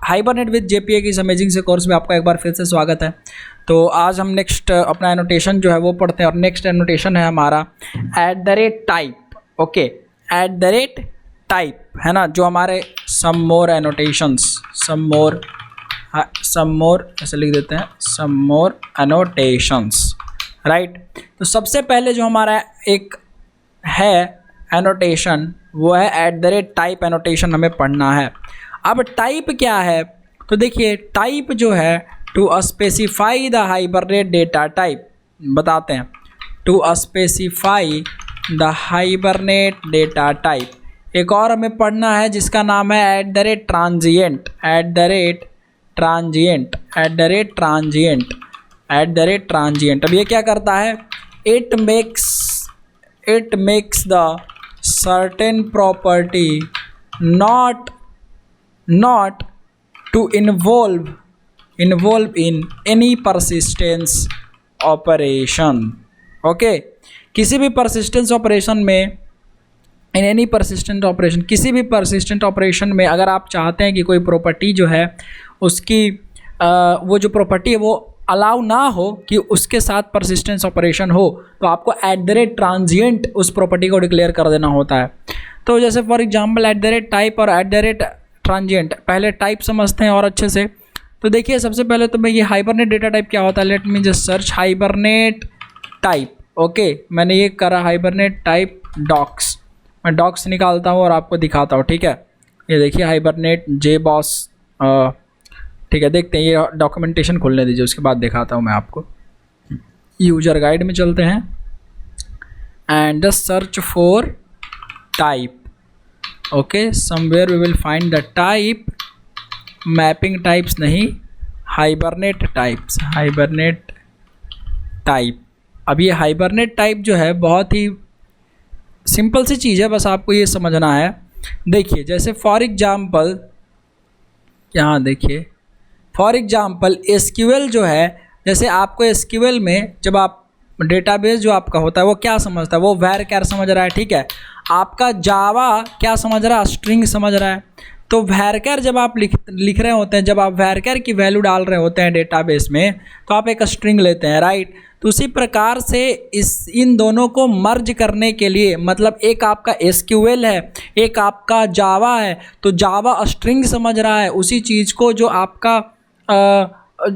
Hibernate with JPA की इस amazing से कोर्स में आपका एक बार फिर से स्वागत है। तो आज हम नेक्स्ट अपना एनोटेशन जो है वो पढ़ते हैं और नेक्स्ट एनोटेशन है हमारा @टाइप। ओके, @टाइप है ना, जो हमारे सम मोर एनोटेशंस, सम मोर ऐसे लिख देते हैं, सम मोर एनोटेशंस, राइट। तो सबसे पहले जो हमारा एक है एनोटेशन वो है @टाइप एनोटेशन हमें पढ़ना है। अब टाइप क्या है, तो देखिए टाइप जो है to specify the Hibernate data type, बताते हैं, to specify the Hibernate data type. एक और हमें पढ़ना है जिसका नाम है @ट्रांजिएंट, ट्रांजिएंट। अब ये क्या करता है, it makes the certain property not to involve in any persistence operation। Okay, किसी भी persistence ऑपरेशन में, इन एनी persistent ऑपरेशन, किसी भी persistent ऑपरेशन में अगर आप चाहते हैं कि कोई प्रॉपर्टी जो है उसकी वो जो प्रॉपर्टी है वो अलाउ ना हो कि उसके साथ persistence ऑपरेशन हो, तो आपको @ट्रांजिएंट उस प्रॉपर्टी को डिक्लेयर कर देना होता है। तो जैसे फॉर एग्जाम्पल @टाइप और ट्रांजिएंट, पहले टाइप समझते हैं और अच्छे से। तो देखिए सबसे पहले तो मैं ये हाइबरनेट डेटा टाइप क्या होता है, let me just search hibernate type. Okay, मैंने ये करा हाइबरनेट टाइप डॉक्स, मैं डॉक्स निकालता हूँ और आपको दिखाता हूँ, ठीक है। ये देखिए हाइबरनेट JBoss, ठीक है, देखते हैं, ये डॉक्यूमेंटेशन खोलने दीजिए, उसके बाद दिखाता हूँ मैं आपको। यूजर गाइड में चलते हैं and just search for type. Okay, somewhere we will find the type, mapping types नहीं, हाइबरनेट टाइप्स, हाइबरनेट टाइप। अब ये हाइबरनेट टाइप जो है बहुत ही सिंपल सी चीज़ है, बस आपको ये समझना है। देखिए जैसे फॉर एग्जांपल, यहाँ देखिए फॉर एग्जांपल SQL जो है, जैसे आपको SQL में जब आप डेटाबेस जो आपका होता है वो क्या समझता है, वो var char समझ रहा है, ठीक है। आपका जावा क्या समझ रहा है, स्ट्रिंग समझ रहा है। तो var char जब आप लिख रहे होते हैं, जब आप var char की वैल्यू डाल रहे होते हैं डेटाबेस में, तो आप एक स्ट्रिंग लेते हैं, राइट। तो उसी प्रकार से इन दोनों को मर्ज करने के लिए, मतलब एक आपका SQL है, एक आपका जावा है, तो जावा स्ट्रिंग समझ रहा है उसी चीज़ को जो आपका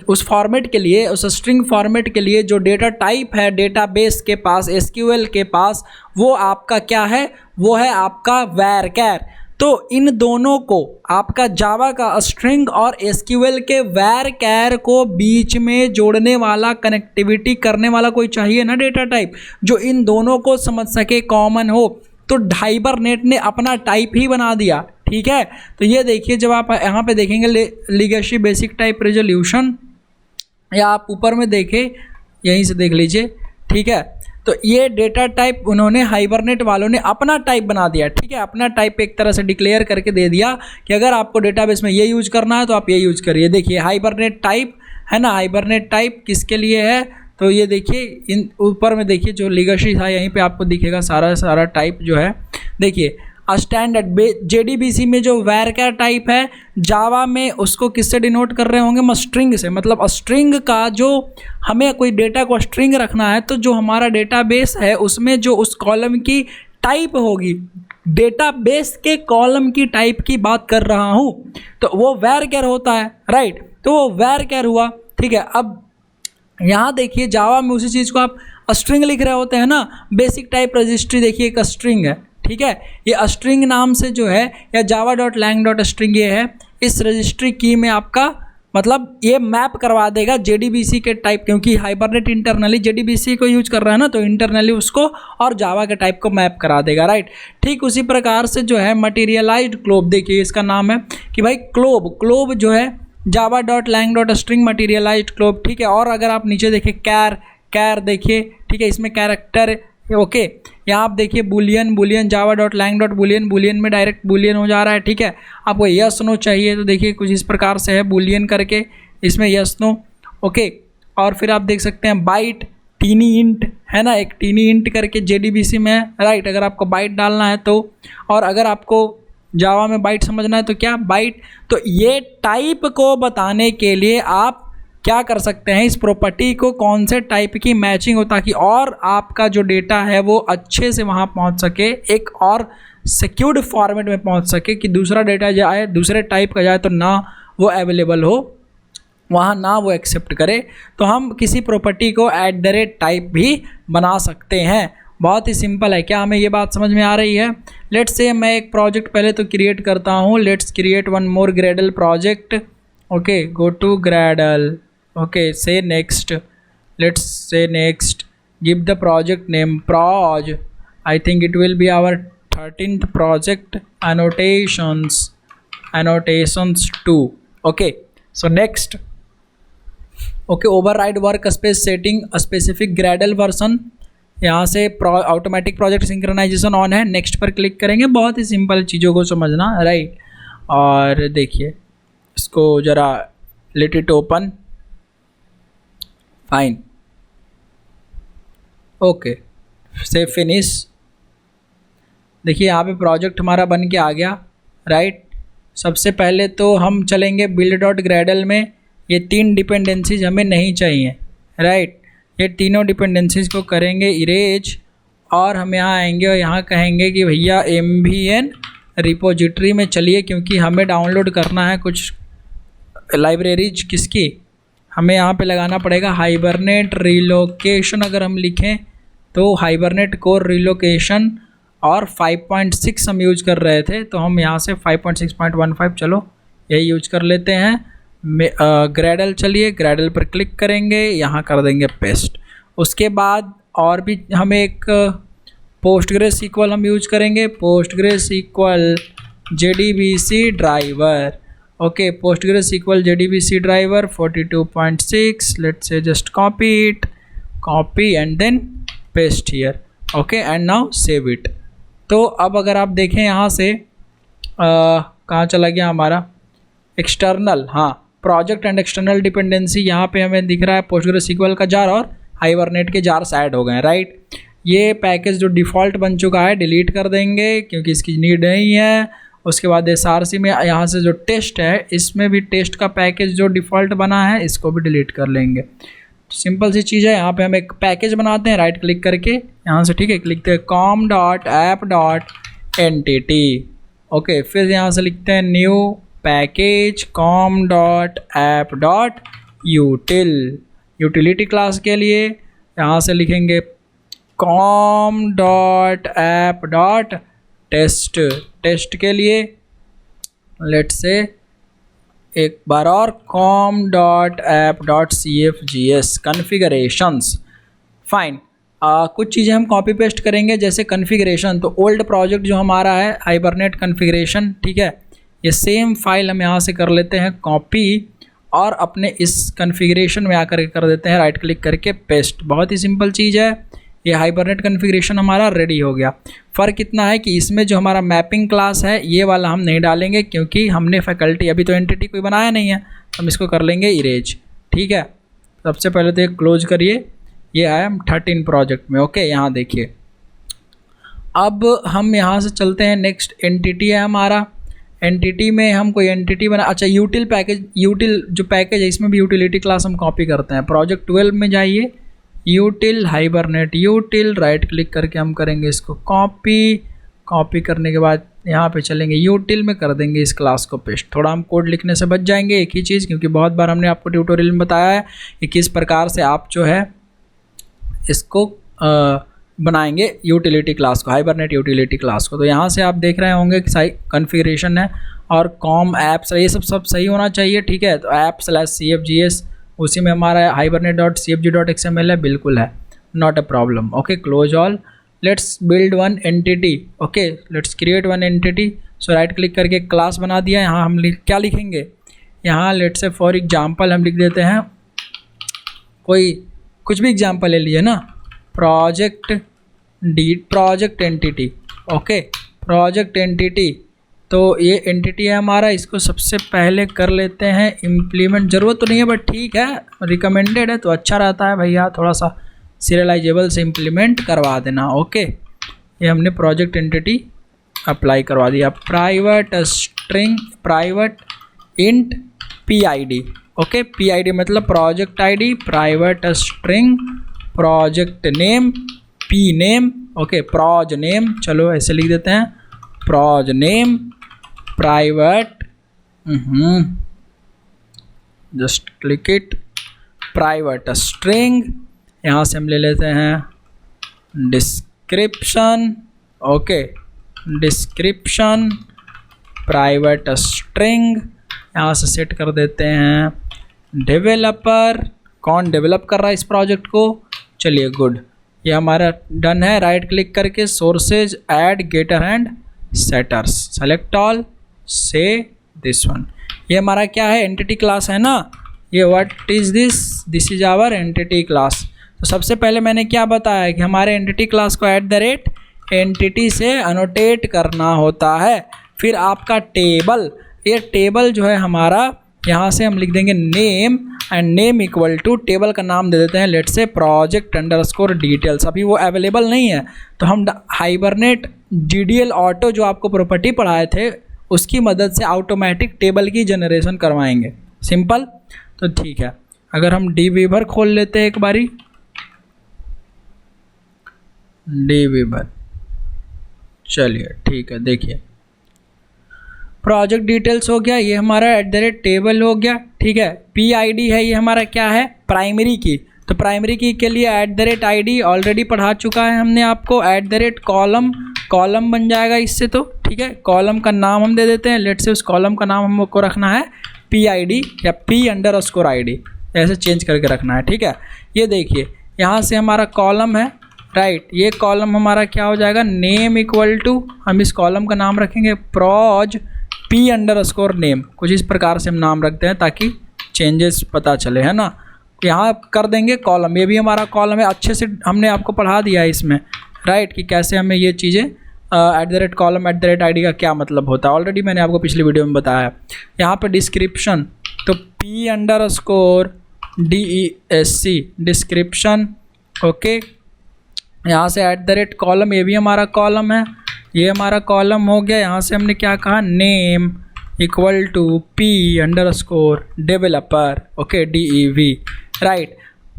उस फॉर्मेट के लिए, उस स्ट्रिंग फॉर्मेट के लिए जो डेटा टाइप है डेटाबेस के पास, SQL के पास, वो आपका क्या है, वो है आपका var char। तो इन दोनों को, आपका जावा का स्ट्रिंग और SQL के var char को बीच में जोड़ने वाला, कनेक्टिविटी करने वाला कोई चाहिए ना डेटा टाइप, जो इन दोनों को समझ सके, कॉमन हो। तो हाइबरनेट ने अपना टाइप ही बना दिया, ठीक है। तो ये देखिए जब आप यहाँ पे देखेंगे लीगेसी बेसिक टाइप रेजोल्यूशन, या आप ऊपर में देखें, यहीं से देख लीजिए, ठीक है। तो ये डेटा टाइप उन्होंने, हाइबरनेट वालों ने अपना टाइप बना दिया, ठीक है। अपना टाइप एक तरह से डिक्लेयर करके दे दिया कि अगर आपको डेटाबेस में ये यूज करना है तो आप ये यूज करिए। देखिए हाइबरनेट टाइप है ना, हाइबरनेट टाइप किसके लिए है, तो ये देखिए इन ऊपर में देखिए जो लीगेसी था, यहीं पे आपको दिखेगा सारा टाइप जो है। देखिए स्टैंडर्ड JDBC में जो var char टाइप है, जावा में उसको किससे डिनोट कर रहे होंगे, स्ट्रिंग से। मतलब स्ट्रिंग का, जो हमें कोई डेटा को स्ट्रिंग रखना है, तो जो हमारा डेटाबेस है उसमें जो उस कॉलम की टाइप होगी, डेटाबेस के कॉलम की टाइप की बात कर रहा हूँ, तो वो var char होता है, राइट। तो वो var char हुआ, ठीक है। अब यहाँ देखिए जावा में उसी चीज़ को आप स्ट्रिंग लिख रहे होते हैं ना, बेसिक टाइप रजिस्ट्री देखिए एक स्ट्रिंग है, ठीक है। ये स्ट्रिंग नाम से जो है, या java.lang.string ये है, इस रजिस्ट्री की में आपका मतलब ये मैप करवा देगा JDBC के टाइप, क्योंकि हाइबरनेट इंटरनली JDBC को यूज कर रहा है ना, तो इंटरनली उसको और जावा के टाइप को मैप करा देगा, राइट। ठीक उसी प्रकार से जो है मटीरियलाइज्ड क्लोब, देखिए इसका नाम है कि भाई क्लोब जो है java.lang.string मटीरियलाइज्ड क्लोब, ठीक है। और अगर आप नीचे देखिए कैर देखिए, ठीक है, इसमें कैरेक्टर, ओके। यहाँ आप देखिए बुलियन java.lang.boolean में डायरेक्ट बुलियन हो जा रहा है, ठीक है। आपको यस नो चाहिए तो देखिए कुछ इस प्रकार से है, बुलियन करके इसमें यस नो, ओके। और फिर आप देख सकते हैं बाइट, टीनी इंट है ना, एक टीनी इंट करके JDBC में है, राइट। अगर आपको बाइट डालना है तो, और अगर आपको जावा में बाइट समझना है तो क्या बाइट, तो ये टाइप को बताने के लिए आप क्या कर सकते हैं, इस प्रॉपर्टी को कौन से टाइप की मैचिंग हो ताकि और आपका जो डेटा है वो अच्छे से वहाँ पहुँच सके, एक और सिक्योर्ड फॉर्मेट में पहुँच सके कि दूसरा डेटा जाए दूसरे टाइप का जाए तो ना वो अवेलेबल हो वहाँ, ना वो एक्सेप्ट करे। तो हम किसी प्रॉपर्टी को @टाइप भी बना सकते हैं। बहुत ही सिंपल है। क्या हमें ये बात समझ में आ रही है? लेट्स से मैं एक प्रोजेक्ट पहले तो क्रिएट करता हूँ। Let's create one more Gradle project. Okay, go to Gradle. Okay, say next, let's say next, give the project name proj, I think it will be our 13th project, annotations 2. Okay, so next, okay, override work space setting specific Gradle version, यहाँ से automatic project synchronisation on है, next पर click करेंगे। बहुत ही simple चीज़ों को समझना, राइट। और देखिए इसको ज़रा let it open, fine, okay, से फिनिश। देखिए यहाँ पे प्रोजेक्ट हमारा बन के आ गया, राइट। सबसे पहले तो हम चलेंगे बिल्ड डॉट ग्रेडल में। ये 3 डिपेंडेंसीज हमें नहीं चाहिए, राइट। ये तीनों डिपेंडेंसीज को करेंगे इरेज, और हम यहाँ आएंगे और यहाँ कहेंगे कि भैया MVN रिपोजिटरी में चलिए, क्योंकि हमें डाउनलोड करना है कुछ लाइब्रेरीज। किसकी? हमें यहाँ पे लगाना पड़ेगा हाइबरनेट रिलोकेशन। अगर हम लिखें तो हाइबरनेट कोर रिलोकेशन, और 5.6 हम यूज कर रहे थे, तो हम यहाँ से 5.6.15 चलो यही यूज कर लेते हैं। ग्रेडल, चलिए ग्रेडल पर क्लिक करेंगे, यहाँ कर देंगे पेस्ट। उसके बाद और भी हमें एक पोस्टग्रेस इक्वल हम यूज करेंगे, Postgres equal JDBC driver. Okay, Postgres equal JDBC driver 42.6, let's say just copy it, copy and then paste here. Okay, and now save it. तो अब अगर आप देखें यहाँ से कहाँ चला गया हमारा एक्सटर्नल, हाँ, प्रोजेक्ट एंड एक्सटर्नल डिपेंडेंसी, यहाँ पे हमें दिख रहा है पोस्टग्रेस इक्वल का जार और हाइबरनेट के जार्स ऐड हो गए हैं, राइट। ये पैकेज जो डिफ़ॉल्ट बन चुका है डिलीट कर देंगे क्योंकि इसकी नीड नहीं है। उसके बाद SRC में यहाँ से जो टेस्ट है, इसमें भी टेस्ट का पैकेज जो डिफ़ॉल्ट बना है इसको भी डिलीट कर लेंगे। सिंपल सी चीज़ है। यहाँ पे हम एक पैकेज बनाते हैं राइट क्लिक करके, यहाँ से, ठीक है, लिखते हैं com.app.entity। ओके, फिर यहाँ से लिखते हैं new package com.app.util, utility class के लिए यहाँ से लिखेंगे com.app.test, टेस्ट के लिए लेट्स से एक बार और com.app.cfgs कन्फिगरेशंस। फाइन, कुछ चीज़ें हम कॉपी पेस्ट करेंगे, जैसे कन्फिगरेशन। तो ओल्ड प्रोजेक्ट जो हमारा है हाइबरनेट कन्फिगरेशन, ठीक है, ये सेम फाइल हम यहाँ से कर लेते हैं कॉपी, और अपने इस कन्फिगरेशन में आकर कर देते हैं राइट क्लिक करके पेस्ट। बहुत ही सिंपल चीज़ है। ये हाइबरनेट कन्फिगरेशन हमारा रेडी हो गया। फ़र्क इतना है कि इसमें जो हमारा मैपिंग क्लास है ये वाला हम नहीं डालेंगे, क्योंकि हमने फैकल्टी अभी तो एंटिटी कोई बनाया नहीं है, हम इसको कर लेंगे इरेज, ठीक है। सबसे पहले तो एक क्लोज करिए, ये आया 13 प्रोजेक्ट में। ओके, यहाँ देखिए, अब हम यहाँ से चलते हैं, नेक्स्ट एंटिटी है हमारा। एंटिटी में हम कोई एंटिटी बना, अच्छा, यूटिल पैकेज, यूटिल जो पैकेज है इसमें भी यूटिलिटी क्लास हम कॉपी करते हैं। प्रोजेक्ट 12 में जाइए, यूटिल हाइबरनेट यूटिल, राइट क्लिक करके हम करेंगे इसको कॉपी। कॉपी करने के बाद यहाँ पे चलेंगे यूटिल में, कर देंगे इस क्लास को पेस्ट। थोड़ा हम कोड लिखने से बच जाएंगे, एक ही चीज़, क्योंकि बहुत बार हमने आपको ट्यूटोरियल में बताया है कि किस प्रकार से आप जो है इसको बनाएंगे यूटिलिटी क्लास को, हाइबरनेट यूटिलिटी क्लास को। तो यहाँ से आप देख रहे होंगे कि सही कन्फिगरेशन है और कॉम ऐप्स, ये सब सही होना चाहिए, ठीक है। तो app/cfgs उसी में हमारा hibernet.cfg.xml है, बिल्कुल है, not a problem. Okay, close all, let's build one entity. Okay, let's create one entity. So right click करके क्लास बना दिया। यहाँ हम क्या लिखेंगे, यहाँ लेट्स से फॉर एग्जाम्पल हम लिख देते हैं कोई कुछ भी एग्जाम्पल ले लिए ना, project entity. Okay, project entity, तो ये एंटिटी है हमारा, इसको सबसे पहले कर लेते हैं इम्प्लीमेंट। ज़रूरत तो नहीं है बट ठीक है, रिकमेंडेड है तो अच्छा रहता है भैया, थोड़ा सा सीरियलाइजेबल से इम्प्लीमेंट करवा देना। ओके, ये हमने प्रोजेक्ट एंटिटी अप्लाई करवा दिया। Private string private int PID, okay, PID मतलब project ID, private string project name P name, okay, proj name, चलो ऐसे लिख देते हैं, proj name private, just click it, private string, यहाँ से हम ले लेते हैं description, okay, description private string, यहाँ से सेट कर देते हैं डेवलपर, कौन डेवलप कर रहा है इस प्रोजेक्ट को, चलिए गुड, ये हमारा डन है। राइट क्लिक करके sources add getter and setters, select all, say this one, ये हमारा क्या है, एंटिटी क्लास है ना, ये what is this is our entity class. तो सबसे पहले मैंने क्या बताया कि हमारे एंटिटी क्लास को एंटिटी से अनोटेट करना होता है। फिर आपका टेबल, ये टेबल जो है हमारा, यहाँ से हम लिख देंगे name and name equal to, table का नाम दे देते हैं लेट से प्रोजेक्ट अंडरस्कोर डिटेल्स, अभी वो अवेलेबल नहीं है तो हम हाइबरनेट GDL ऑटो जो आपको प्रॉपर्टी पढ़ाए थे उसकी मदद से ऑटोमेटिक टेबल की जनरेशन करवाएंगे, सिंपल। तो ठीक है, अगर हम dweaver खोल लेते हैं एक बारी, dweaver, चलिए ठीक है, देखिए प्रोजेक्ट डिटेल्स हो गया, ये हमारा @टेबल हो गया, ठीक है। PID है, ये हमारा क्या है, प्राइमरी की, तो प्राइमरी की के लिए @ID ऑलरेडी पढ़ा चुका है हमने आपको, @कॉलम, कॉलम बन जाएगा इससे, तो ठीक है, कॉलम का नाम हम दे देते हैं, लेट से उस कॉलम का नाम हमको रखना है PID या P_ID, ऐसे चेंज करके रखना है, ठीक है। ये देखिए यहाँ से हमारा कॉलम है, राइट, ये कॉलम हमारा क्या हो जाएगा, नेम इक्वल टू, हम इस कॉलम का नाम रखेंगे प्रोज P_नेम, कुछ इस प्रकार से हम नाम रखते हैं ताकि चेंजेस पता चले, है ना। यहाँ कर देंगे कॉलम, ये भी हमारा कॉलम है, अच्छे से हमने आपको पढ़ा दिया है इसमें, राइट, कि कैसे हमें ये चीज़ें @कॉलम @ID का क्या मतलब होता है, ऑलरेडी मैंने आपको पिछली वीडियो में बताया। यहाँ पे डिस्क्रिप्शन, तो P_DESC डिस्क्रिप्शन, ओके, यहाँ से @कॉलम, ये भी हमारा कॉलम है, ये हमारा कॉलम हो गया। यहाँ से हमने क्या कहा, name equal to P developer, okay, DEV, right.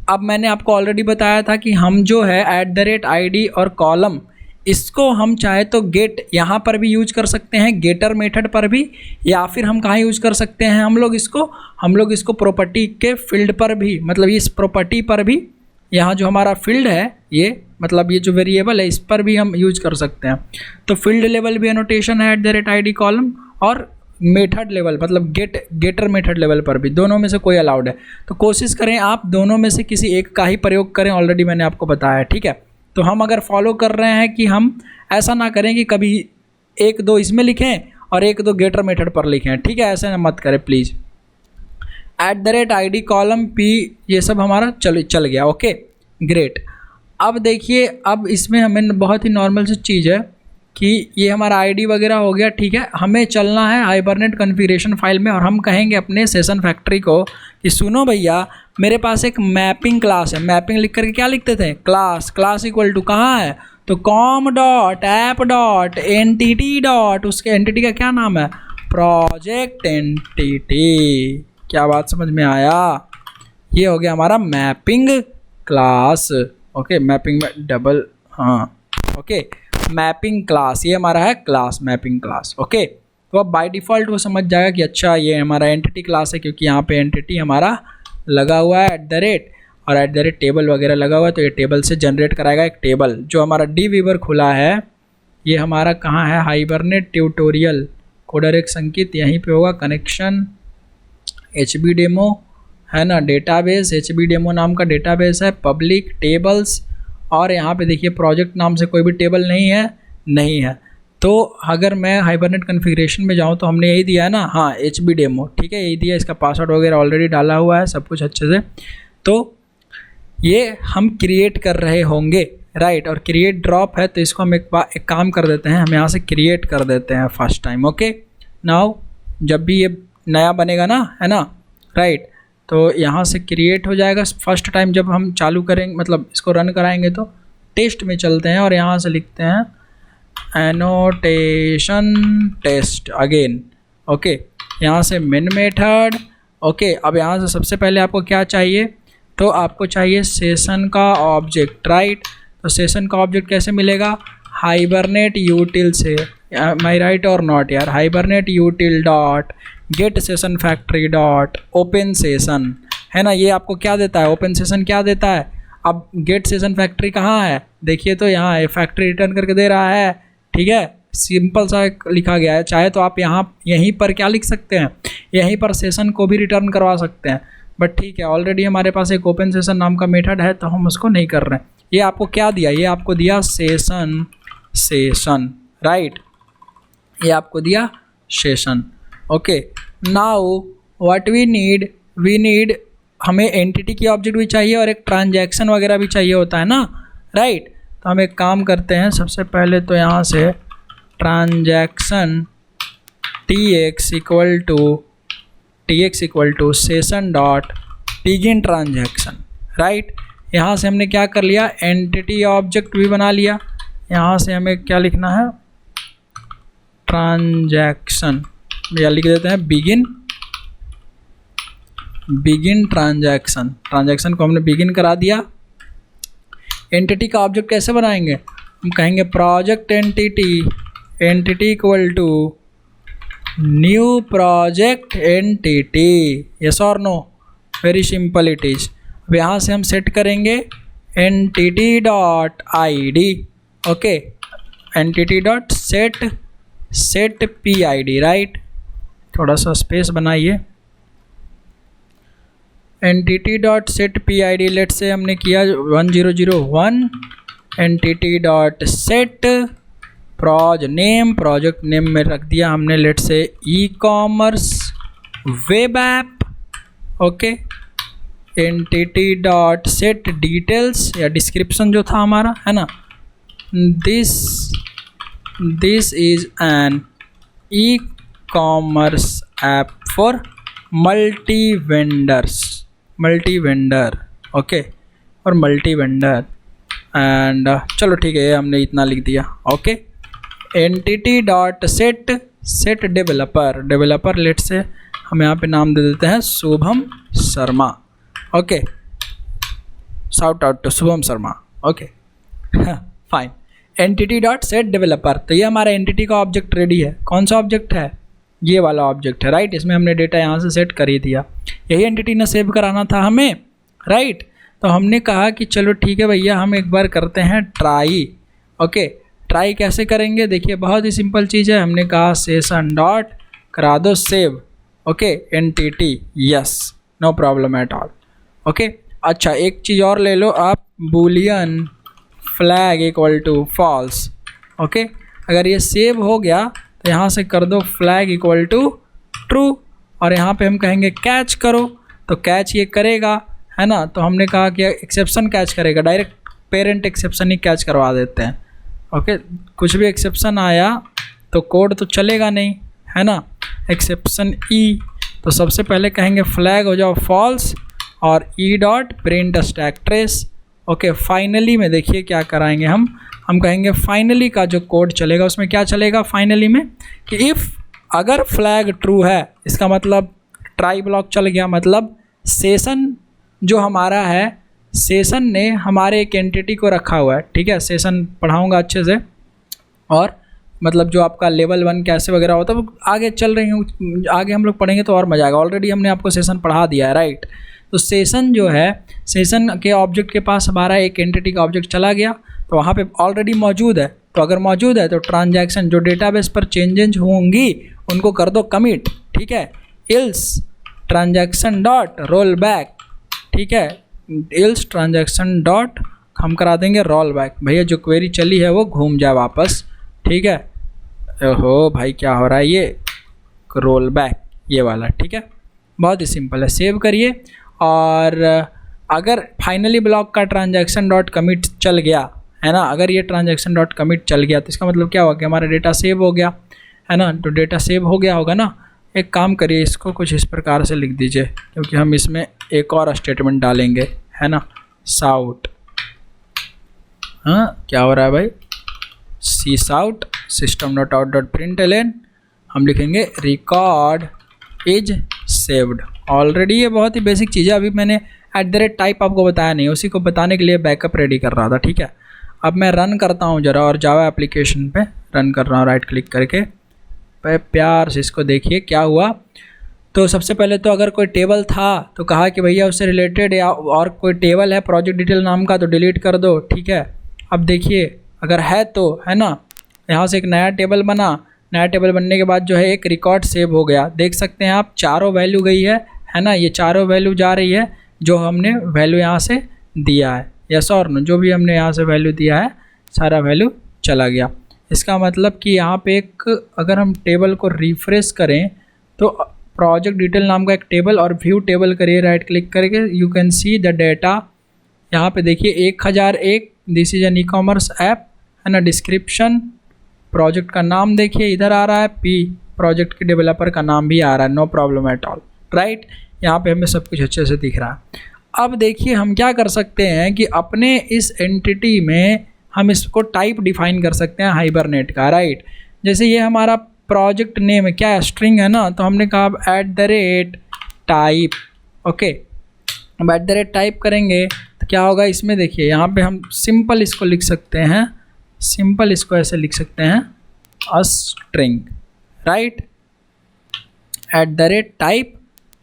अब मैंने आपको ऑलरेडी बताया था कि हम जो है @ID और कॉलम, इसको हम चाहे तो गेट यहाँ पर भी यूज कर सकते हैं, गेटर मेथड पर भी, या फिर हम कहाँ यूज कर सकते हैं, हम लोग इसको प्रॉपर्टी के फील्ड पर भी, मतलब इस प्रॉपर्टी पर भी, यहाँ जो हमारा फील्ड है, ये मतलब ये जो वेरिएबल है, इस पर भी हम यूज कर सकते हैं। तो फील्ड लेवल भी एनोटेशन है @ID कॉलम, और मेथड लेवल मतलब गेटर मेथड लेवल पर भी, दोनों में से कोई अलाउड है। तो कोशिश करें आप दोनों में से किसी एक का ही प्रयोग करें, ऑलरेडी मैंने आपको बताया है, ठीक है। तो हम अगर फॉलो कर रहे हैं कि हम ऐसा ना करें कि कभी 1-2 इसमें लिखें और 1-2 गेटर मेथड पर लिखें, ठीक है, ऐसा ना मत करें प्लीज़। @ID कॉलम P, ये सब हमारा चल गया, ओके, ग्रेट। अब देखिए, अब इसमें हमें बहुत ही नॉर्मल सी चीज़ है कि ये हमारा ID वगैरह हो गया, ठीक है। हमें चलना है हाइबरनेट कॉन्फ़िगरेशन फाइल में, और हम कहेंगे अपने सेशन फैक्ट्री को कि सुनो भैया, मेरे पास एक मैपिंग क्लास है, मैपिंग लिख करके क्या लिखते थे, क्लास इक्वल टू कहाँ है, तो com.app.entity. उसके एंटिटी का क्या नाम है, प्रोजेक्ट एंटिटी। क्या बात समझ में आया, ये हो गया हमारा मैपिंग क्लास, ओके, मैपिंग में डबल, हाँ, ओके, मैपिंग क्लास, ये हमारा है क्लास, मैपिंग क्लास, ओके। तो अब बाय डिफ़ॉल्ट वो समझ जाएगा कि अच्छा ये हमारा एंटिटी क्लास है, क्योंकि यहाँ पे एंटिटी हमारा लगा हुआ है और टेबल वगैरह लगा हुआ है, तो ये टेबल से जनरेट कराएगा एक टेबल। जो हमारा dweaver खुला है, ये हमारा कहाँ है, हाइबरनेट ट्यूटोरियल, कोडर एक संकेत यहीं पे होगा, कनेक्शन HBDemo है ना, डेटाबेस, HBDemo नाम का डेटाबेस है, पब्लिक टेबल्स, और यहाँ पे देखिए प्रोजेक्ट नाम से कोई भी टेबल नहीं है। तो अगर मैं हाइबरनेट कॉन्फ़िगरेशन में जाऊँ तो हमने यही दिया है ना, हाँ, HBDemo, ठीक है, यही दिया, इसका पासवर्ड वगैरह ऑलरेडी डाला हुआ है, सब कुछ अच्छे से। तो ये हम क्रिएट कर रहे होंगे, राइट, और क्रिएट ड्रॉप है, तो इसको हम एक काम कर देते हैं, हम यहाँ से क्रिएट कर देते हैं फर्स्ट टाइम, ओके। नाउ जब भी ये नया बनेगा ना, है ना, राइट, तो यहाँ से क्रिएट हो जाएगा फर्स्ट टाइम जब हम चालू करेंगे, मतलब इसको रन कराएंगे। तो टेस्ट में चलते हैं और यहाँ से लिखते हैं एनोटेशन टेस्ट अगेन। ओके, यहाँ से मेन मेथड। ओके, अब यहाँ से सबसे पहले आपको क्या चाहिए, तो आपको चाहिए सेशन का ऑब्जेक्ट, राइट। तो सेशन का ऑब्जेक्ट कैसे मिलेगा, हाइबरनेट यूटिल से, माई राइट और नॉट यार, hibernate util dot get session factory dot open session, है ना। ये आपको क्या देता है, ओपन सेशन क्या देता है। अब गेट सेशन फैक्ट्री कहाँ है, देखिए तो यहाँ है, फैक्ट्री रिटर्न करके दे रहा है, ठीक है, सिंपल सा लिखा गया है। चाहे तो आप यहाँ यहीं पर क्या लिख सकते हैं, यहीं पर सेशन को भी रिटर्न करवा सकते हैं, बट ठीक है, ऑलरेडी हमारे पास एक ओपन सेशन नाम का मेथड है तो हम उसको नहीं कर रहे हैं। ये आपको क्या दिया, ये आपको दिया सेशन, राइट, ये आपको दिया session. Okay, now what we need, हमें एंटिटी की ऑब्जेक्ट भी चाहिए और एक ट्रांजैक्शन वगैरह भी चाहिए होता है ना, राइट। तो हम एक काम करते हैं, सबसे पहले तो यहाँ से transaction tx equal to session dot begin transaction, right. यहाँ से हमने क्या कर लिया, एंटिटी ऑब्जेक्ट भी बना लिया। यहाँ से हमें क्या लिखना है, ट्रांजैक्शन, या लिख देते हैं बिगिन ट्रांजैक्शन को हमने बिगिन करा दिया। एंटिटी का ऑब्जेक्ट कैसे बनाएंगे, हम कहेंगे project entity equal to new project entity, yes और no, very simple it is. अब यहाँ से हम सेट करेंगे entity dot ID, okay, entity dot set PID, right. थोड़ा सा स्पेस बनाइए, entity dot set PID, let's say हमने किया 1001, entity dot set project name में रख दिया हमने let's say e-commerce web app, okay. Entity dot set details या डिस्क्रिप्शन जो था हमारा, है ना, this is an e-commerce app for multi vendor, okay, और मल्टी वेंडर एंड चलो ठीक है, ये हमने इतना लिख दिया, okay. Entity dot set developer let say हम यहाँ पे नाम दे देते हैं Shubham Sharma, okay, shout out to Shubham Sharma, okay, fine. Entity dot set developer, तो ये हमारा एंटिटी का ऑब्जेक्ट रेडी है। कौन सा ऑब्जेक्ट है, ये वाला ऑब्जेक्ट है, राइट। इसमें हमने डेटा यहाँ से सेट कर ही दिया, यही एंटिटी ने सेव कराना था हमें, राइट। तो हमने कहा कि चलो ठीक है भैया, हम एक बार करते हैं ट्राई, ओके। ट्राई कैसे करेंगे, देखिए बहुत ही सिंपल चीज़ है। हमने कहा सेशन डॉट करा दो save, okay, entity, yes, no problem at all, okay. अच्छा, एक चीज़ और ले लो आप, boolean flag equal to false, okay. अगर ये सेव हो गया तो यहाँ से कर दो फ्लैग इक्वल टू ट्रू, और यहाँ पे हम कहेंगे कैच करो, तो कैच ये करेगा, है ना। तो हमने कहा कि एक्सेप्शन कैच करेगा, डायरेक्ट पेरेंट एक्सेप्शन ही कैच करवा देते हैं, ओके। कुछ भी एक्सेप्शन आया तो कोड तो चलेगा नहीं, है ना, एक्सेप्शन ई, तो सबसे पहले कहेंगे फ्लैग हो जाओ फॉल्स और ई dot print stack trace, okay. Finally में देखिए क्या कराएंगे हम कहेंगे फाइनली का जो कोड चलेगा उसमें क्या चलेगा फाइनली में, कि इफ़ अगर फ्लैग ट्रू है, इसका मतलब ट्राई ब्लॉक चल गया, मतलब सेशन जो हमारा है, सेशन ने हमारे एक एंटिटी को रखा हुआ है, ठीक है। सेशन पढ़ाऊँगा अच्छे से, और मतलब जो आपका लेवल 1 कैसे वगैरह होता है वो आगे चल रही हूँ, आगे हम लोग पढ़ेंगे तो और मज़ा आएगा। ऑलरेडी हमने आपको सेशन पढ़ा दिया है, राइट। तो सेशन जो है, सेशन के ऑब्जेक्ट के पास हमारा एक एंटिटी का ऑब्जेक्ट चला गया, तो वहाँ पे ऑलरेडी मौजूद है, तो अगर मौजूद है तो ट्रांजैक्शन जो डेटाबेस पर चेंजेज होंगी उनको कर दो कमिट, ठीक है। Ills transaction dot roll back, ठीक है, इल्स ट्रांजैक्शन डॉट हम करा देंगे रोल बैक, भैया जो क्वेरी चली है वो घूम जाए वापस, ठीक है। ओहो भाई क्या हो रहा है, ये रोल बैक ये वाला, ठीक है, बहुत ही सिंपल है। सेव करिए, और अगर फाइनली ब्लॉक का ट्रांजैक्शन डॉट कमिट चल गया, है ना, अगर ये ट्रांजैक्शन डॉट कमिट चल गया तो इसका मतलब क्या हुआ कि हमारा डेटा सेव हो गया, है ना। तो डेटा सेव हो गया होगा ना। एक काम करिए, इसको कुछ इस प्रकार से लिख दीजिए, क्योंकि हम इसमें एक और स्टेटमेंट डालेंगे, है ना, शाउट, हाँ क्या हो रहा है भाई, sys out system dot out dot println हम लिखेंगे रिकॉर्ड इज सेव्ड। ऑलरेडी ये बहुत ही बेसिक चीज़ है, अभी मैंने @टाइप आपको बताया नहीं, उसी को बताने के लिए बैकअप रेडी कर रहा था, ठीक है। अब मैं रन करता हूँ ज़रा, और जावा एप्लीकेशन पे रन कर रहा हूँ राइट क्लिक करके। प्यार से इसको देखिए क्या हुआ। तो सबसे पहले तो अगर कोई टेबल था तो कहा कि भैया उससे रिलेटेड या और कोई टेबल है प्रोजेक्ट डिटेल नाम का तो डिलीट कर दो, ठीक है। अब देखिए अगर है तो है ना, यहाँ से एक नया टेबल बना, नया टेबल बनने के बाद जो है एक रिकॉर्ड सेव हो गया। देख सकते हैं आप चारों वैल्यू गई है ना, ये चारों वैल्यू जा रही है जो हमने वैल्यू यहाँ से दिया है, यस और नो, जो भी हमने यहाँ से वैल्यू दिया है सारा वैल्यू चला गया। इसका मतलब कि यहाँ पे एक अगर हम टेबल को रिफ्रेश करें तो प्रोजेक्ट डिटेल नाम का एक टेबल और व्यू टेबल करिए राइट क्लिक करके, you can see the data. यहाँ पे देखिए 1001 this is an e-commerce app है ना। डिस्क्रिप्शन प्रोजेक्ट का नाम देखिए इधर आ रहा है, पी प्रोजेक्ट के डेवलपर का नाम भी आ रहा है, no problem at all, right. यहाँ पे हमें सब कुछ अच्छे से दिख रहा है। अब देखिए हम क्या कर सकते हैं कि अपने इस एंटिटी में हम इसको टाइप डिफाइन कर सकते हैं हाइबरनेट का, राइट। जैसे ये हमारा प्रोजेक्ट नेम है, क्या है, स्ट्रिंग है ना, तो हमने कहा @टाइप, ओके। अब @टाइप करेंगे तो क्या होगा इसमें, देखिए यहाँ पे हम सिंपल इसको लिख सकते हैं, सिंपल इसको ऐसे लिख सकते हैं a string, right, @type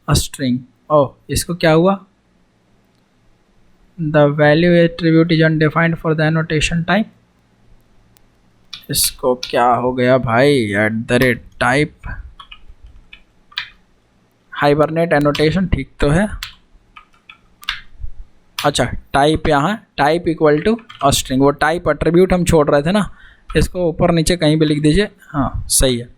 a string. Oh इसको क्या हुआ, the value attribute is undefined for the annotation type. इसको क्या हो गया भाई, @टाइप हाइबरनेट एनोटेशन ठीक तो है, अच्छा टाइप यहाँ type equal to a string, वो टाइप एट्रीब्यूट हम छोड़ रहे थे ना, इसको ऊपर नीचे कहीं भी लिख दीजिए, हाँ सही है।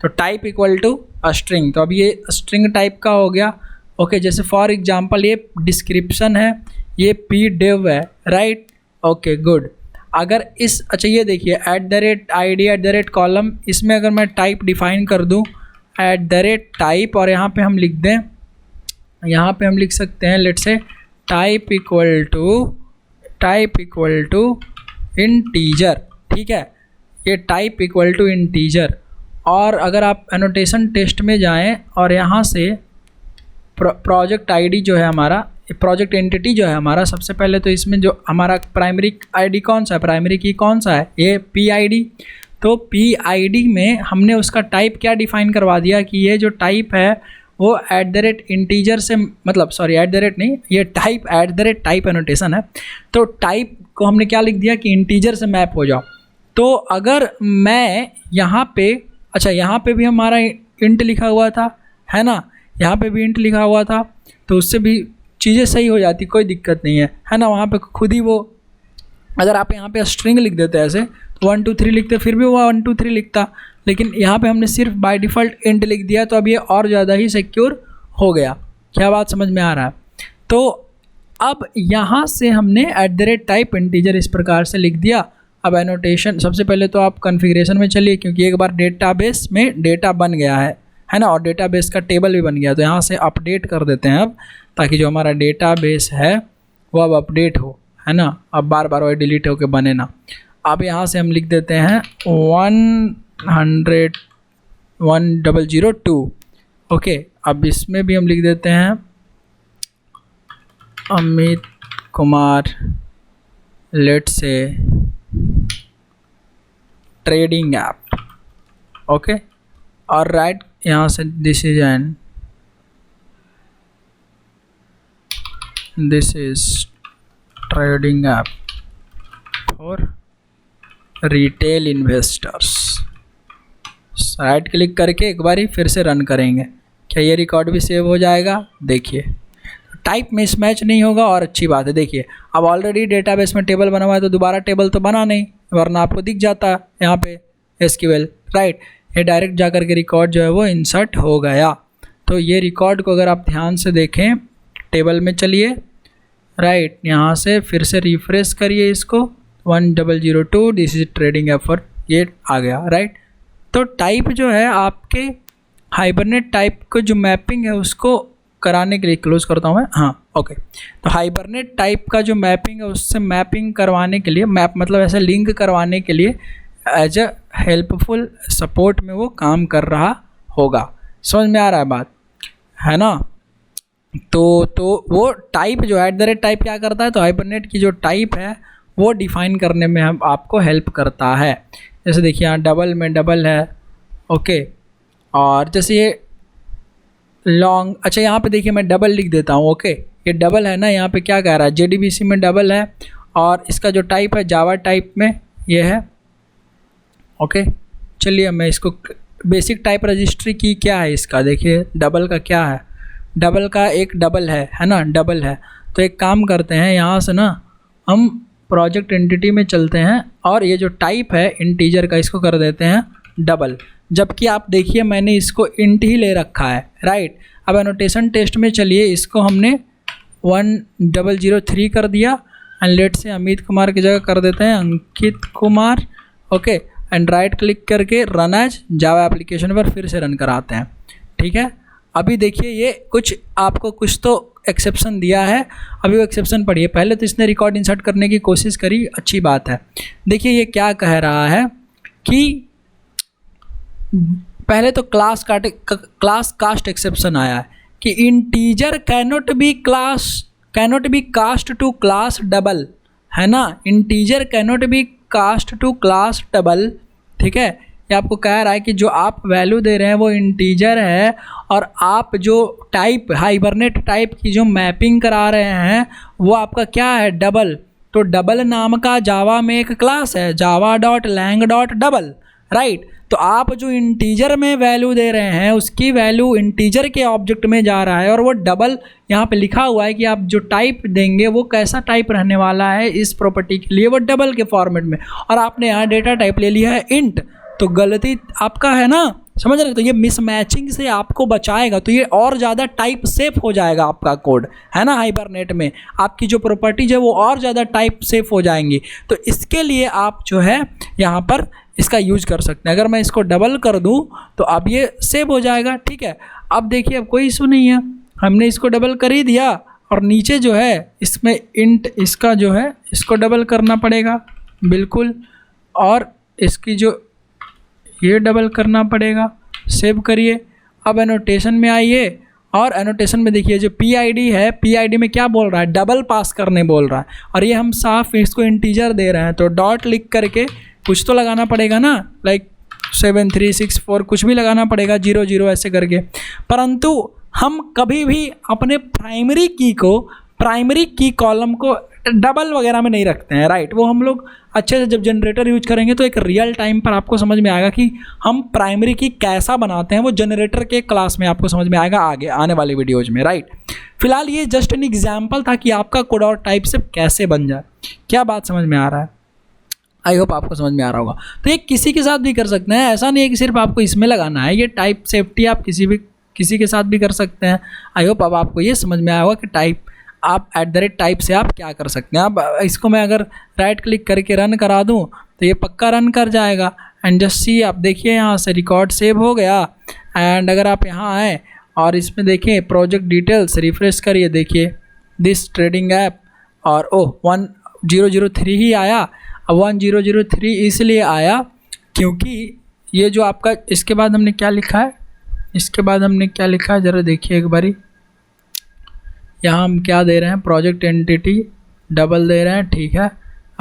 तो type equal to a string, तो अब ये स्ट्रिंग टाइप का हो गया, ओके। जैसे फॉर एग्जांपल ये डिस्क्रिप्शन है, ये pdiv है, राइट, ओके गुड। अगर इस अच्छा ये देखिए @id कॉलम, इसमें अगर मैं टाइप डिफाइन कर दूं @टाइप और यहाँ पे हम लिख दें, यहाँ पे हम लिख सकते हैं let's say type equal to integer, ठीक है, ये टाइप इक्वल टू इंटीजर। और अगर आप एनोटेशन टेस्ट में जाएं और यहाँ से प्रोजेक्ट आईडी जो है हमारा, प्रोजेक्ट एंटिटी जो है हमारा, सबसे पहले तो इसमें जो हमारा प्राइमरी आईडी कौन सा है, प्राइमरी की कौन सा है, ये PID। तो PID में हमने उसका टाइप क्या डिफाइन करवा दिया कि ये जो टाइप है वो इंटीजर से, मतलब सॉरी नहीं, ये टाइप एनोटेशन है, तो टाइप को हमने क्या लिख दिया कि इंटीजर से मैप हो जाओ। तो अगर मैं यहाँ पे, अच्छा यहाँ पे भी हमारा इंट लिखा हुआ था, है ना, यहाँ पे भी इंट लिखा हुआ था, तो उससे भी चीज़ें सही हो जाती, कोई दिक्कत नहीं है ना। वहाँ पे खुद ही वो, अगर आप यहाँ पे स्ट्रिंग लिख देते ऐसे तो 1 2 3 लिखते, फिर भी वो 1 2 3 लिखता, लेकिन यहाँ पे हमने सिर्फ बाय डिफ़ॉल्ट इंट लिख दिया, तो अब ये और ज़्यादा ही सिक्योर हो गया। क्या बात समझ में आ रहा है? तो अब यहाँ से हमने @टाइप इंटीजर इस प्रकार से लिख दिया। अब एनोटेशन, सबसे पहले तो आप कॉन्फ़िगरेशन में चलिए, क्योंकि एक बार डेटाबेस में डेटा बन गया है ना, और डेटाबेस का टेबल भी बन गया, तो यहाँ से अपडेट कर देते हैं अब, ताकि जो हमारा डेटाबेस है वो अब अपडेट हो, है ना, अब बार बार वो डिलीट होकर बने ना। अब यहाँ से हम लिख देते हैं 1002, ओके। अब इसमें भी हम लिख देते हैं Amit Kumar, let's say trading app, okay. और राइट यहाँ से this is trading app for retail investors. Right click करके एक बारी फिर से रन करेंगे, क्या ये रिकॉर्ड भी सेव हो जाएगा? देखिए टाइप मिसमैच नहीं होगा, और अच्छी बात है। देखिए अब ऑलरेडी डेटाबेस में टेबल बना हुआ है, तो दोबारा टेबल तो बना नहीं, वरना आपको दिख जाता यहाँ पे SQL, राइट। ये डायरेक्ट जाकर के रिकॉर्ड जो है वो इंसर्ट हो गया। तो ये रिकॉर्ड को अगर आप ध्यान से देखें, टेबल में चलिए, राइट, यहाँ से फिर से रिफ्रेश करिए इसको, 1002 this is trading app for, ये आ गया, राइट। तो टाइप जो है आपके हाइबरनेट टाइप को जो मैपिंग है उसको कराने के लिए, क्लोज करता हूँ मैं, हाँ ओके। तो हाइबरनेट टाइप का जो मैपिंग है उससे मैपिंग करवाने के लिए, मैप मतलब ऐसे लिंक करवाने के लिए एज अ हेल्पफुल सपोर्ट में वो काम कर रहा होगा। समझ में आ रहा है बात, है ना। तो वो टाइप जो है @ टाइप क्या करता है, तो हाइपरनेट की जो टाइप है वो डिफाइन करने में हम आपको हेल्प करता है। जैसे देखिए यहाँ डबल में डबल है, ओके, और जैसे ये लॉन्ग, अच्छा यहाँ पे देखिए मैं डबल लिख देता हूँ, ओके, ये डबल है ना, यहाँ पे क्या कह रहा है, JDBC में डबल है और इसका जो टाइप है जावा टाइप में ये है, ओके। चलिए मैं इसको बेसिक टाइप रजिस्ट्री की क्या है इसका, देखिए डबल का क्या है, डबल का एक डबल है ना, डबल है। तो एक काम करते हैं, यहाँ से ना हम प्रोजेक्ट एंटिटी में चलते हैं और ये जो टाइप है इंटीजर का इसको कर देते हैं डबल, जबकि आप देखिए मैंने इसको इंट ही ले रखा है, राइट। अब एनोटेशन टेस्ट में चलिए इसको हमने 1003 कर दिया एंड लेट से अमित कुमार की जगह कर देते हैं Ankit Kumar, okay, and right click करके रन एज जावा एप्लीकेशन पर फिर से रन कराते हैं, ठीक है। अभी देखिए ये कुछ आपको कुछ तो एक्सेप्शन दिया है, अभी वो एक्सेप्शन पढ़िए। पहले तो इसने रिकॉर्ड इंसर्ट करने की कोशिश करी, अच्छी बात है। देखिए ये क्या कह रहा है कि पहले तो क्लास कास्ट एक्सेप्शन आया है कि integer cannot be cast to class double, है ना, integer cannot be cast to class double, ठीक है। ये आपको कह रहा है कि जो आप वैल्यू दे रहे हैं वो इंटीजर है और आप जो टाइप हाइबरनेट टाइप की जो मैपिंग करा रहे हैं वो आपका क्या है, डबल। तो डबल नाम का जावा में एक क्लास है, java.lang.double, राइट। तो आप जो इंटीजर में वैल्यू दे रहे हैं उसकी वैल्यू इंटीजर के ऑब्जेक्ट में जा रहा है और वो डबल यहाँ पे लिखा हुआ है कि आप जो टाइप देंगे वो कैसा टाइप रहने वाला है इस प्रॉपर्टी के लिए, वो डबल के फॉर्मेट में, और आपने यहाँ डेटा टाइप ले लिया है इंट, तो गलती आपका है ना, समझ रहे। तो ये मिसमैचिंग से आपको बचाएगा, तो ये और ज़्यादा टाइप सेफ हो जाएगा आपका कोड, है ना। हाइबरनेट में आपकी जो प्रॉपर्टीज है वो और ज़्यादा टाइप सेफ हो जाएंगी, तो इसके लिए आप जो है यहाँ पर इसका यूज कर सकते हैं। अगर मैं इसको डबल कर दूं तो अब ये सेव हो जाएगा, ठीक है। अब देखिए अब कोई इशू नहीं है, हमने इसको डबल कर ही दिया और नीचे जो है इसमें इंट इसका जो है इसको डबल करना पड़ेगा बिल्कुल, और इसकी जो ये डबल करना पड़ेगा। सेव करिए। अब एनोटेशन में आइए और एनोटेशन में देखिए जो PID है, PID में क्या बोल रहा है, डबल पास करने बोल रहा है, और ये हम साफ इसको इंटीजर दे रहे हैं, तो डॉट लिख करके कुछ तो लगाना पड़ेगा ना, लाइक 7364 कुछ भी लगाना पड़ेगा, 00 ऐसे करके। परंतु हम कभी भी अपने प्राइमरी की कॉलम को डबल वगैरह में नहीं रखते हैं, राइट। वो हम लोग अच्छे से जब जनरेटर यूज करेंगे तो एक रियल टाइम पर आपको समझ में आएगा कि हम प्राइमरी की कैसा बनाते हैं, वो जनरेटर के क्लास में आपको समझ में आएगा आगे आने वाली वीडियोज में, राइट। फिलहाल ये जस्ट एन एग्जाम्पल था कि आपका कोड और टाइप से कैसे बन जाए। क्या बात समझ में आ रहा है? आई होप आपको समझ में आ रहा होगा। तो ये किसी के साथ भी कर सकते हैं, ऐसा नहीं है कि सिर्फ आपको इसमें लगाना है, ये टाइप सेफ्टी आप किसी के साथ भी कर सकते हैं। आई होप अब आपको ये समझ में आया होगा कि टाइप आप @टाइप से आप क्या कर सकते हैं। अब इसको मैं अगर राइट क्लिक करके रन करा दूं तो ये पक्का रन कर जाएगा। एंड जस्ट सी, आप देखिए यहाँ से रिकॉर्ड सेव हो गया। एंड अगर आप यहाँ आए और इसमें देखें प्रोजेक्ट डिटेल्स, रिफ्रेश करिए, देखिए दिस ट्रेडिंग ऐप, और 1003 ही आया। अब 1003 इसलिए आया क्योंकि ये जो आपका, इसके बाद हमने क्या लिखा है, ज़रा देखिए एक बारी। यहाँ हम क्या दे रहे हैं, प्रोजेक्ट एंटिटी डबल दे रहे हैं, ठीक है।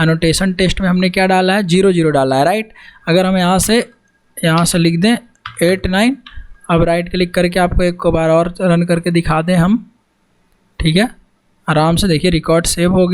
एनोटेशन टेस्ट में हमने क्या डाला है, 00 डाला है, राइट। अगर हम यहाँ से लिख दें 89, अब राइट क्लिक करके आपको एक बार और रन करके दिखा दें हम, ठीक है। आराम से देखिए रिकॉर्ड सेव हो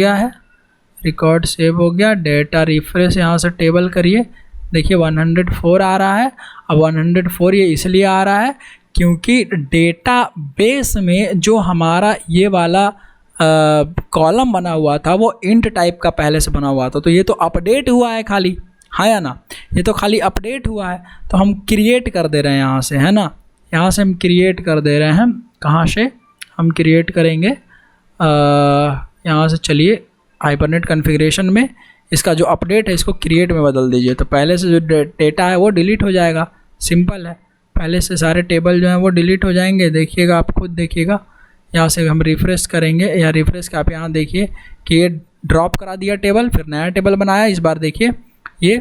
गया, डेटा रिफ्रेश यहाँ से टेबल करिए, देखिए 104 आ रहा है। अब 104 ये इसलिए आ रहा है क्योंकि डेटा बेस में जो हमारा ये वाला कॉलम बना हुआ था वो इंट टाइप का पहले से बना हुआ था, तो ये तो अपडेट हुआ है खाली, हाँ या ना, ये तो खाली अपडेट हुआ है। तो हम क्रिएट कर दे रहे हैं यहाँ से, है ना, यहाँ से हम क्रिएट कर दे रहे हैं। कहाँ से हम क्रिएट करेंगे, यहाँ से चलिए हाइपरनेट कॉन्फ़िगरेशन में इसका जो अपडेट है इसको क्रिएट में बदल दीजिए, तो पहले से जो डेटा है वो डिलीट हो जाएगा। सिंपल है, पहले से सारे टेबल जो हैं वो डिलीट हो जाएंगे। देखिएगा, आप खुद देखिएगा। यहाँ से हम रिफ़्रेश करेंगे, या रिफ़्रेश का आप यहाँ देखिए कि ये ड्रॉप करा दिया टेबल, फिर नया टेबल बनाया। इस बार देखिए ये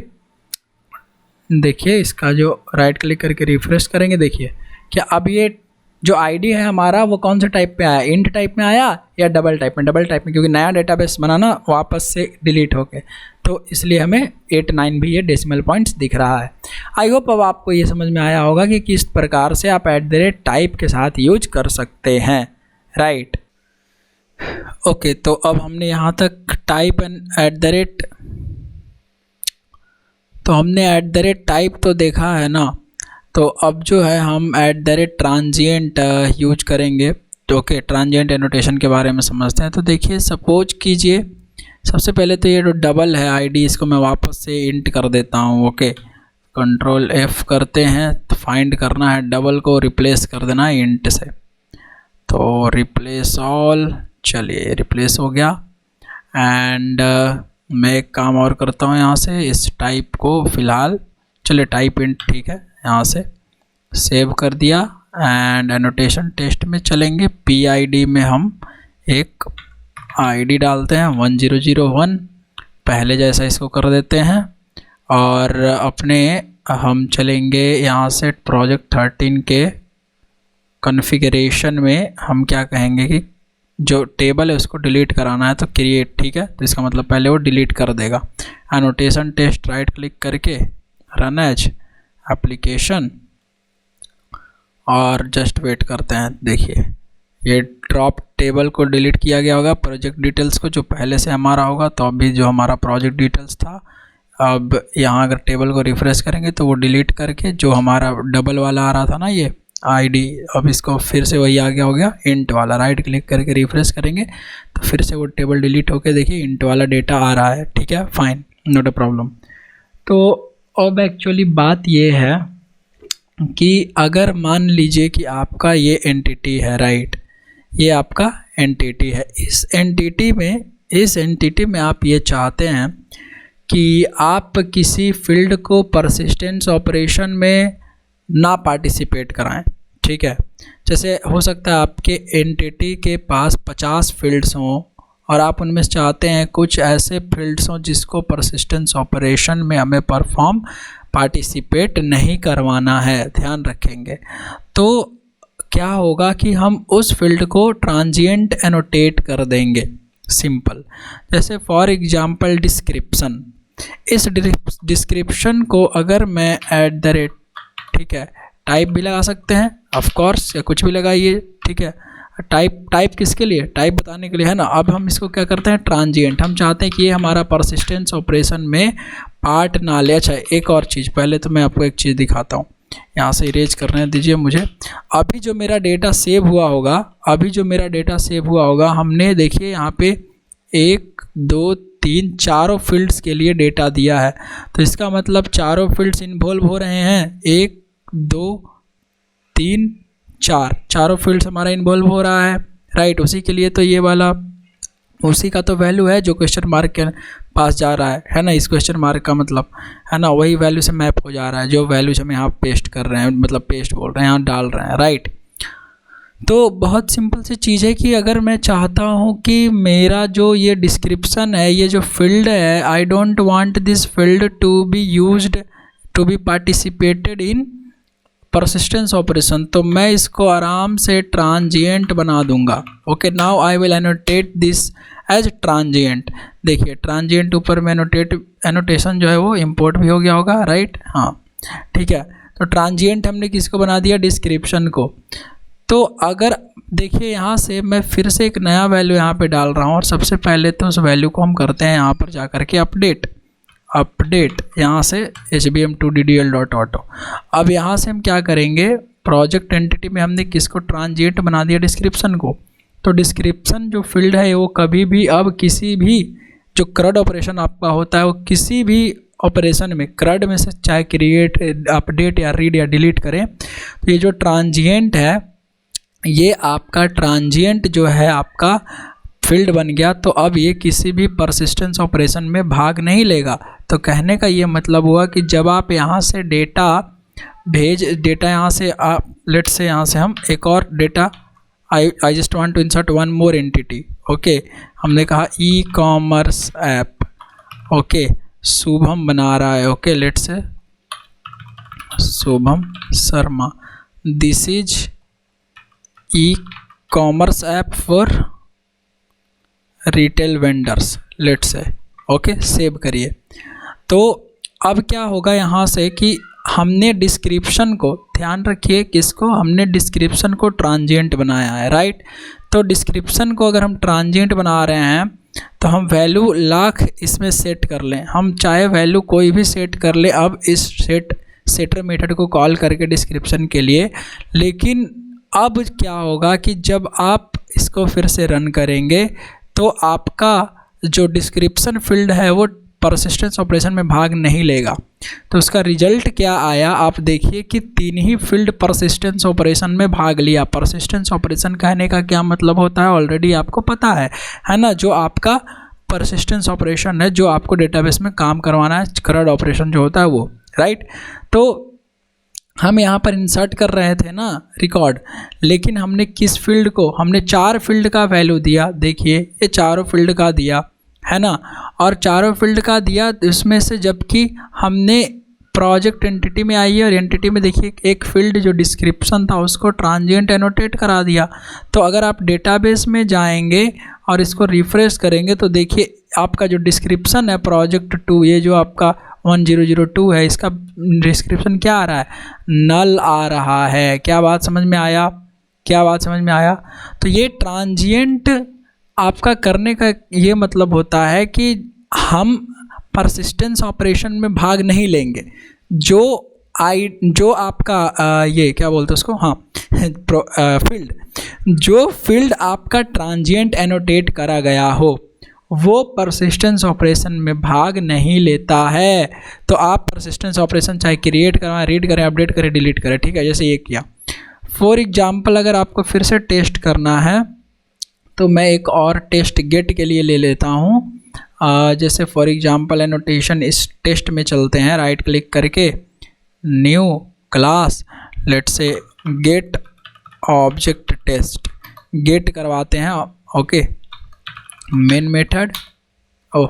देखिए इसका जो राइट क्लिक करके रिफ्रेश करेंगे, देखिए क्या अब ये जो आईडी है हमारा वो कौन से टाइप पे आया, इंट टाइप में आया या डबल टाइप में? डबल टाइप में, क्योंकि नया डेटाबेस बनाना वापस से डिलीट हो गए, तो इसलिए हमें 8 9 भी ये डेसिमल पॉइंट्स दिख रहा है। आई होप अब आपको ये समझ में आया होगा कि किस प्रकार से आप @टाइप के साथ यूज कर सकते हैं, राइट। ओके, तो अब हमने यहाँ तक टाइप एंड तो हमने @टाइप तो देखा है ना। तो अब जो है हम ट्रांजिएंट यूज करेंगे। तो ओके, ट्रांजिएंट एनोटेशन के बारे में समझते हैं। तो देखिए सपोज कीजिए सबसे पहले तो ये जो डबल है आईडी, इसको मैं वापस से इंट कर देता हूँ। ओके, कंट्रोल F करते हैं, तो फाइंड करना है डबल को, रिप्लेस कर देना है इंट से। तो रिप्लेस ऑल, चलिए रिप्लेस हो गया। एंड मैं एक काम और करता हूँ यहाँ से, इस टाइप को फ़िलहाल, चलिए टाइप इंट ठीक है, यहाँ से सेव कर दिया। एंड एनोटेशन टेस्ट में चलेंगे, PID में हम एक आईडी डालते हैं 1001, पहले जैसा इसको कर देते हैं। और अपने हम चलेंगे यहाँ से प्रोजेक्ट 13 के कॉन्फ़िगरेशन में हम क्या कहेंगे कि जो टेबल है उसको डिलीट कराना है, तो क्रिएट, ठीक है। तो इसका मतलब पहले वो डिलीट कर देगा। एनोटेशन टेस्ट राइट क्लिक करके रन एज एप्लीकेशन और जस्ट वेट करते हैं। देखिए ये ड्रॉप टेबल को डिलीट किया गया होगा, प्रोजेक्ट डिटेल्स को जो पहले से हमारा होगा। तो अभी जो हमारा प्रोजेक्ट डिटेल्स था, अब यहाँ अगर टेबल को रिफ्रेश करेंगे तो वो डिलीट करके जो हमारा डबल वाला आ रहा था ना ये आईडी, अब इसको फिर से वही आ गया हो गया इंट वाला। राइट क्लिक करके रिफ्रेश करेंगे तो फिर से वो टेबल डिलीट होके देखिए इंट वाला डेटा आ रहा है, ठीक है, फाइन, नॉट अ प्रॉब्लम। तो अब एक्चुअली बात ये है कि अगर मान लीजिए कि आपका ये एंटिटी है, राइट, ये आपका एंटिटी है। इस एंटिटी में आप ये चाहते हैं कि आप किसी फील्ड को परसिस्टेंस ऑपरेशन में ना पार्टिसिपेट कराएं, ठीक है। जैसे हो सकता है आपके एंटिटी के पास 50 फील्ड्स हों और आप उनमें से चाहते हैं कुछ ऐसे फील्ड्स हों जिसको परसिस्टेंस ऑपरेशन में हमें पार्टिसिपेट नहीं करवाना है, ध्यान रखेंगे। तो क्या होगा कि हम उस फील्ड को ट्रांजिएंट एनोटेट कर देंगे, सिंपल। जैसे फॉर एग्जांपल डिस्क्रिप्शन, इस डिस्क्रिप्शन को अगर मैं ठीक है, टाइप भी लगा सकते हैं ऑफ कोर्स, या कुछ भी लगाइए, ठीक है। टाइप किसके लिए? टाइप बताने के लिए, है ना। अब हम इसको क्या करते हैं, ट्रांजिएंट। हम चाहते हैं कि ये हमारा परसिस्टेंस ऑपरेशन में पार्ट ना ले। अच्छा, एक और चीज़, पहले तो मैं आपको एक चीज़ दिखाता हूँ, यहाँ से इरेज करने दीजिए मुझे। अभी जो मेरा डेटा सेव हुआ होगा, हमने देखिए यहाँ पे 1 2 3 चारों फील्ड्स के लिए डेटा दिया है। तो इसका मतलब चारों फील्ड्स इन्वॉल्व हो रहे हैं, 1 2 3 4, चारों फील्ड्स हमारा इन्वॉल्व हो रहा है, राइट। उसी के लिए तो ये वाला, उसी का तो वैल्यू है जो क्वेश्चन मार्क के पास जा रहा है ना। इस क्वेश्चन मार्क का मतलब है ना, वही वैल्यू से मैप हो जा रहा है जो वैल्यूज हम यहाँ पेस्ट कर रहे हैं, मतलब पेस्ट बोल रहे हैं, यहाँ डाल रहे हैं, राइट। तो बहुत सिंपल सी चीज़ है कि अगर मैं चाहता हूँ कि मेरा जो ये डिस्क्रिप्शन है, ये जो फील्ड है, I don't want this field to be used to be participated in persistence operation, तो मैं इसको आराम से ट्रांजिएंट बना दूंगा। Okay, now I will annotate this as transient. देखिए ट्रांजिएंट ऊपर में एनोटेशन जो है वो इंपोर्ट भी हो गया होगा, राइट, हाँ, ठीक है। तो ट्रांजिएंट हमने किसको बना दिया, डिस्क्रिप्शन को। तो अगर देखिए यहाँ से मैं फिर से एक नया वैल्यू यहाँ पे डाल रहा हूँ, और सबसे पहले तो उस वैल्यू को हम करते हैं यहाँ पर जा कर के अपडेट यहाँ से hbm2ddl.auto। अब यहाँ से हम क्या करेंगे, प्रोजेक्ट एंटिटी में हमने किसको ट्रांजिएंट बना दिया, डिस्क्रिप्शन को। तो डिस्क्रिप्शन जो फील्ड है वो कभी भी, अब किसी भी जो CRUD ऑपरेशन आपका होता है, वो किसी भी ऑपरेशन में CRUD में से चाहे क्रिएट, अपडेट या रीड या डिलीट करें, तो ये जो ट्रांजिएंट है, ये आपका ट्रांजिएंट जो है आपका फील्ड बन गया। तो अब ये किसी भी परसिस्टेंस ऑपरेशन में भाग नहीं लेगा। तो कहने का ये मतलब हुआ कि जब आप यहाँ से डेटा यहाँ से लेट से यहाँ से हम एक और data, I just want to insert one more entity. Okay, हमने कहा e commerce app, okay, Shubham बना रहा है, okay, let say Shubham Sharma, this is e commerce app for retail vendors, let's say. Okay, save करिए। तो अब क्या होगा यहाँ से कि हमने डिस्क्रिप्शन को, ध्यान रखिए किसको, हमने डिस्क्रिप्शन को ट्रांजिएंट बनाया है, राइट। तो डिस्क्रिप्शन को अगर हम ट्रांजिएंट बना रहे हैं तो हम वैल्यू लाख इसमें सेट कर लें, हम चाहे वैल्यू कोई भी सेट कर ले अब इस सेटर मेथड को कॉल करके डिस्क्रिप्शन के लिए। लेकिन अब क्या होगा कि जब आप इसको फिर से रन करेंगे तो आपका जो डिस्क्रिप्शन फील्ड है वो परसिस्टेंस ऑपरेशन में भाग नहीं लेगा। तो उसका रिजल्ट क्या आया, आप देखिए कि 3 ही फील्ड परसिस्टेंस ऑपरेशन में भाग लिया। परसिस्टेंस ऑपरेशन कहने का क्या मतलब होता है ऑलरेडी आपको पता है ना। जो आपका परसिस्टेंस ऑपरेशन है, जो आपको डेटाबेस में काम करवाना है, करंट ऑपरेशन जो होता है वो, राइट। तो हम यहाँ पर इंसर्ट कर रहे थे ना रिकॉर्ड, लेकिन हमने किस फील्ड को, हमने 4 फील्ड का वैल्यू दिया। देखिए ये चारों फील्ड का दिया है ना, और चारों फील्ड का दिया इसमें से, जबकि हमने प्रोजेक्ट एंटिटी में आई है और एंटिटी में देखिए एक फील्ड जो डिस्क्रिप्शन था उसको ट्रांजिएंट एनोटेट करा दिया। तो अगर आप डेटाबेस में जाएंगे और इसको रिफ्रेश करेंगे तो देखिए आपका जो डिस्क्रिप्शन है प्रोजेक्ट 2, ये जो आपका 1002 है, इसका डिस्क्रिप्शन क्या आ रहा है, नल आ रहा है। क्या बात समझ में आया, क्या बात समझ में आया। तो ये ट्रांजिएंट आपका करने का ये मतलब होता है कि हम परसिस्टेंस ऑपरेशन में भाग नहीं लेंगे। जो आपका ये क्या बोलते हैं उसको, हाँ फील्ड, जो फील्ड आपका ट्रांजिएंट एनोटेट करा गया हो वो परसिस्टेंस ऑपरेशन में भाग नहीं लेता है। तो आप परसिस्टेंस ऑपरेशन चाहे क्रिएट करवाएं, रीड करें, अपडेट करें, डिलीट करें, ठीक है, जैसे ये किया। फॉर एग्जांपल अगर आपको फिर से टेस्ट करना है तो मैं एक और टेस्ट गेट के लिए ले लेता हूँ। जैसे फॉर एग्जांपल एनोटेशन, इस टेस्ट में चलते हैं, राइट क्लिक करके new class, let's say get object test, get करवाते हैं। Okay, main method, oh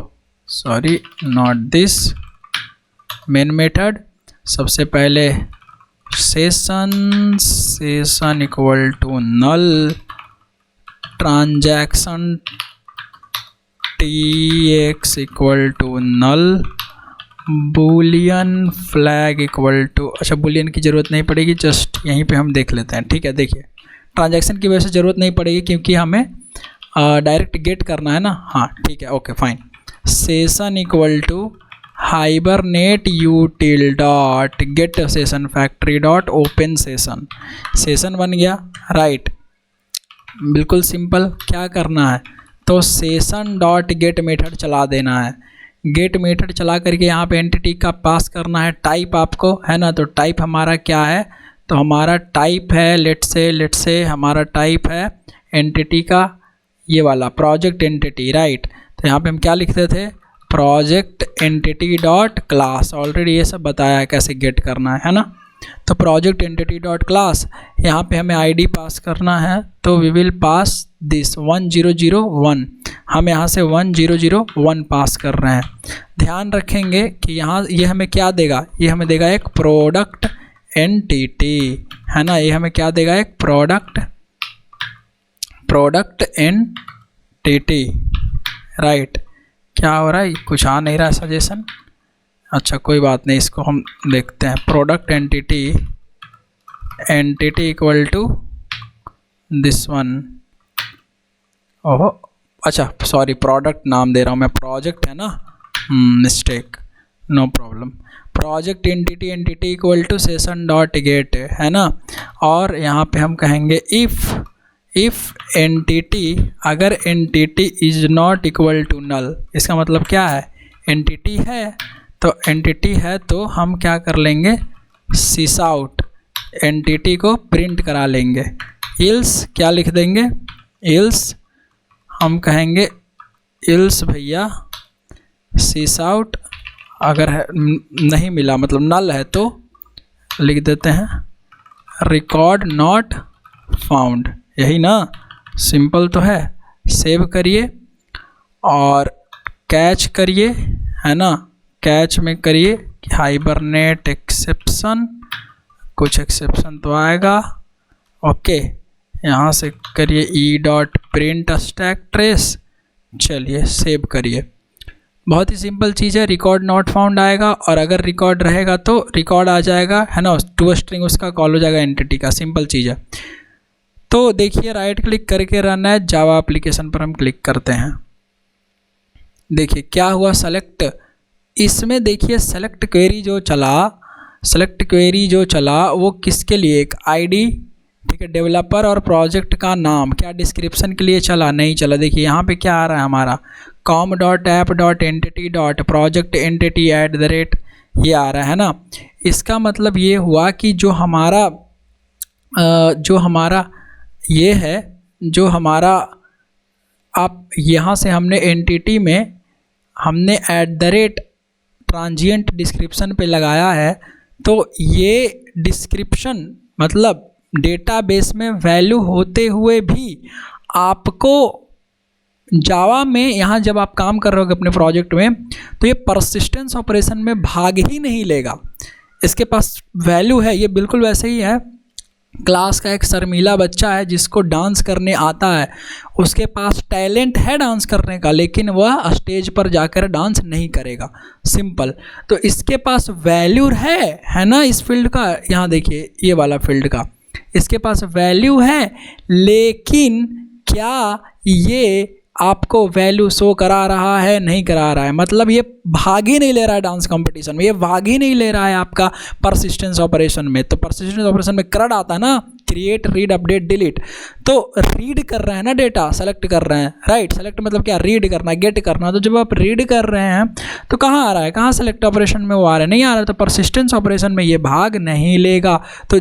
sorry not this, main method सबसे पहले session equal to null, transaction tx equal to null, boolean flag equal to, अच्छा boolean की ज़रूरत नहीं पड़ेगी, just यहीं पे हम देख लेते हैं, ठीक है। देखिए ट्रांजैक्शन की वजह से ज़रूरत नहीं पड़ेगी क्योंकि हमें डायरेक्ट गेट करना है ना, हाँ ठीक है, okay fine. Session equal to hibernate util dot get session factory dot open session, session बन गया, राइट। बिल्कुल सिंपल, क्या करना है तो सेशन डॉट गेट मेथड चला देना है। गेट मेथड चला करके यहाँ पे एंटिटी का पास करना है टाइप आपको, है ना। तो टाइप हमारा क्या है, तो हमारा टाइप है लेट्स से हमारा टाइप है एंटिटी का ये वाला प्रोजेक्ट एंटिटी, राइट। तो यहाँ पे हम क्या लिखते थे, project entity dot class, already ये सब बताया है कैसे गेट करना है ना। तो प्रोजेक्ट एंटिटी डॉट क्लास, यहाँ पे हमें आईडी पास करना है, तो वी विल पास दिस 1001, हम यहाँ से 1001 पास कर रहे हैं। ध्यान रखेंगे कि यहाँ ये हमें क्या देगा, ये हमें देगा एक प्रोडक्ट एंटिटी, है ना। ये हमें क्या देगा, एक प्रोडक्ट एंटिटी, राइट। क्या हो रहा है, कुछ आ नहीं रहा है सजेशन, अच्छा कोई बात नहीं, इसको हम देखते हैं। Product entity equal to this one, ओहो अच्छा सॉरी प्रोडक्ट नाम दे रहा हूँ मैं, प्रोजेक्ट है ना, mistake, no problem. Project entity equal to session dot get, है ना। और यहाँ पे हम कहेंगे इफ़ एंटिटी, अगर entity is not equal to null, इसका मतलब क्या है, एंटिटी है, तो एंटिटी है तो हम क्या कर लेंगे, सिस आउट, एंटिटी को प्रिंट करा लेंगे। इल्स क्या लिख देंगे, इल्स हम कहेंगे इल्स भैया सिस आउट, अगर है नहीं मिला मतलब नल है तो लिख देते हैं रिकॉर्ड नॉट फाउंड, यही ना, सिंपल तो है। सेव करिए और कैच करिए, है ना, कैच में करिए कि हाइबरनेट एक्सेप्शन कुछ एक्सेप्शन तो आएगा। ओके, यहाँ से करिए ई डॉट प्रिंट स्टैक ट्रेस, चलिए सेव करिए। बहुत ही सिंपल चीज़ है, रिकॉर्ड नॉट फाउंड आएगा और अगर रिकॉर्ड रहेगा तो रिकॉर्ड आ जाएगा, है ना, टू स्ट्रिंग उसका कॉल हो जाएगा एंटिटी का। सिंपल चीज़ है। तो देखिए राइट क्लिक करके रन है जावा एप्लीकेशन पर हम क्लिक करते हैं। देखिए क्या हुआ, सेलेक्ट, इसमें देखिए सेलेक्ट क्वेरी जो चला वो किसके लिए, एक आईडी, ठीक है, डेवलपर और प्रोजेक्ट का नाम, क्या डिस्क्रिप्शन के लिए चला, नहीं चला। देखिए यहाँ पे क्या आ रहा है हमारा, com.app.entity.project entity @ ये आ रहा है ना। इसका मतलब ये हुआ कि जो हमारा आप यहाँ से हमने एंटिटी में हमने @ट्रांजिएंट डिस्क्रिप्शन पे लगाया है, तो ये डिस्क्रिप्शन मतलब डेटाबेस में वैल्यू होते हुए भी आपको जावा में यहाँ जब आप काम कर रहे हो अपने प्रोजेक्ट में, तो ये परसिस्टेंस ऑपरेशन में भाग ही नहीं लेगा। इसके पास वैल्यू है। ये बिल्कुल वैसे ही है, क्लास का एक शर्मीला बच्चा है जिसको डांस करने आता है, उसके पास टैलेंट है डांस करने का, लेकिन वह स्टेज पर जाकर डांस नहीं करेगा, सिंपल। तो इसके पास वैल्यू है ना इस फील्ड का, यहाँ देखिए ये वाला फील्ड का इसके पास वैल्यू है, लेकिन क्या ये आपको वैल्यू शो करा रहा है, नहीं करा रहा है। मतलब ये भाग ही नहीं ले रहा है डांस कंपटीशन में, ये भाग ही नहीं ले रहा है आपका परसिस्टेंस ऑपरेशन में। तो परसिस्टेंस ऑपरेशन में CRUD आता है ना, क्रिएट, रीड, अपडेट, डिलीट। तो रीड कर रहे हैं ना डेटा, सेलेक्ट कर रहे हैं, राइट। सेलेक्ट मतलब क्या, रीड करना, गेट करना। तो जब आप रीड कर रहे हैं तो कहाँ आ रहा है, कहाँ सेलेक्ट ऑपरेशन में वो आ रहा है, नहीं आ रहा है। तो परसिस्टेंस ऑपरेशन में ये भाग नहीं लेगा। तो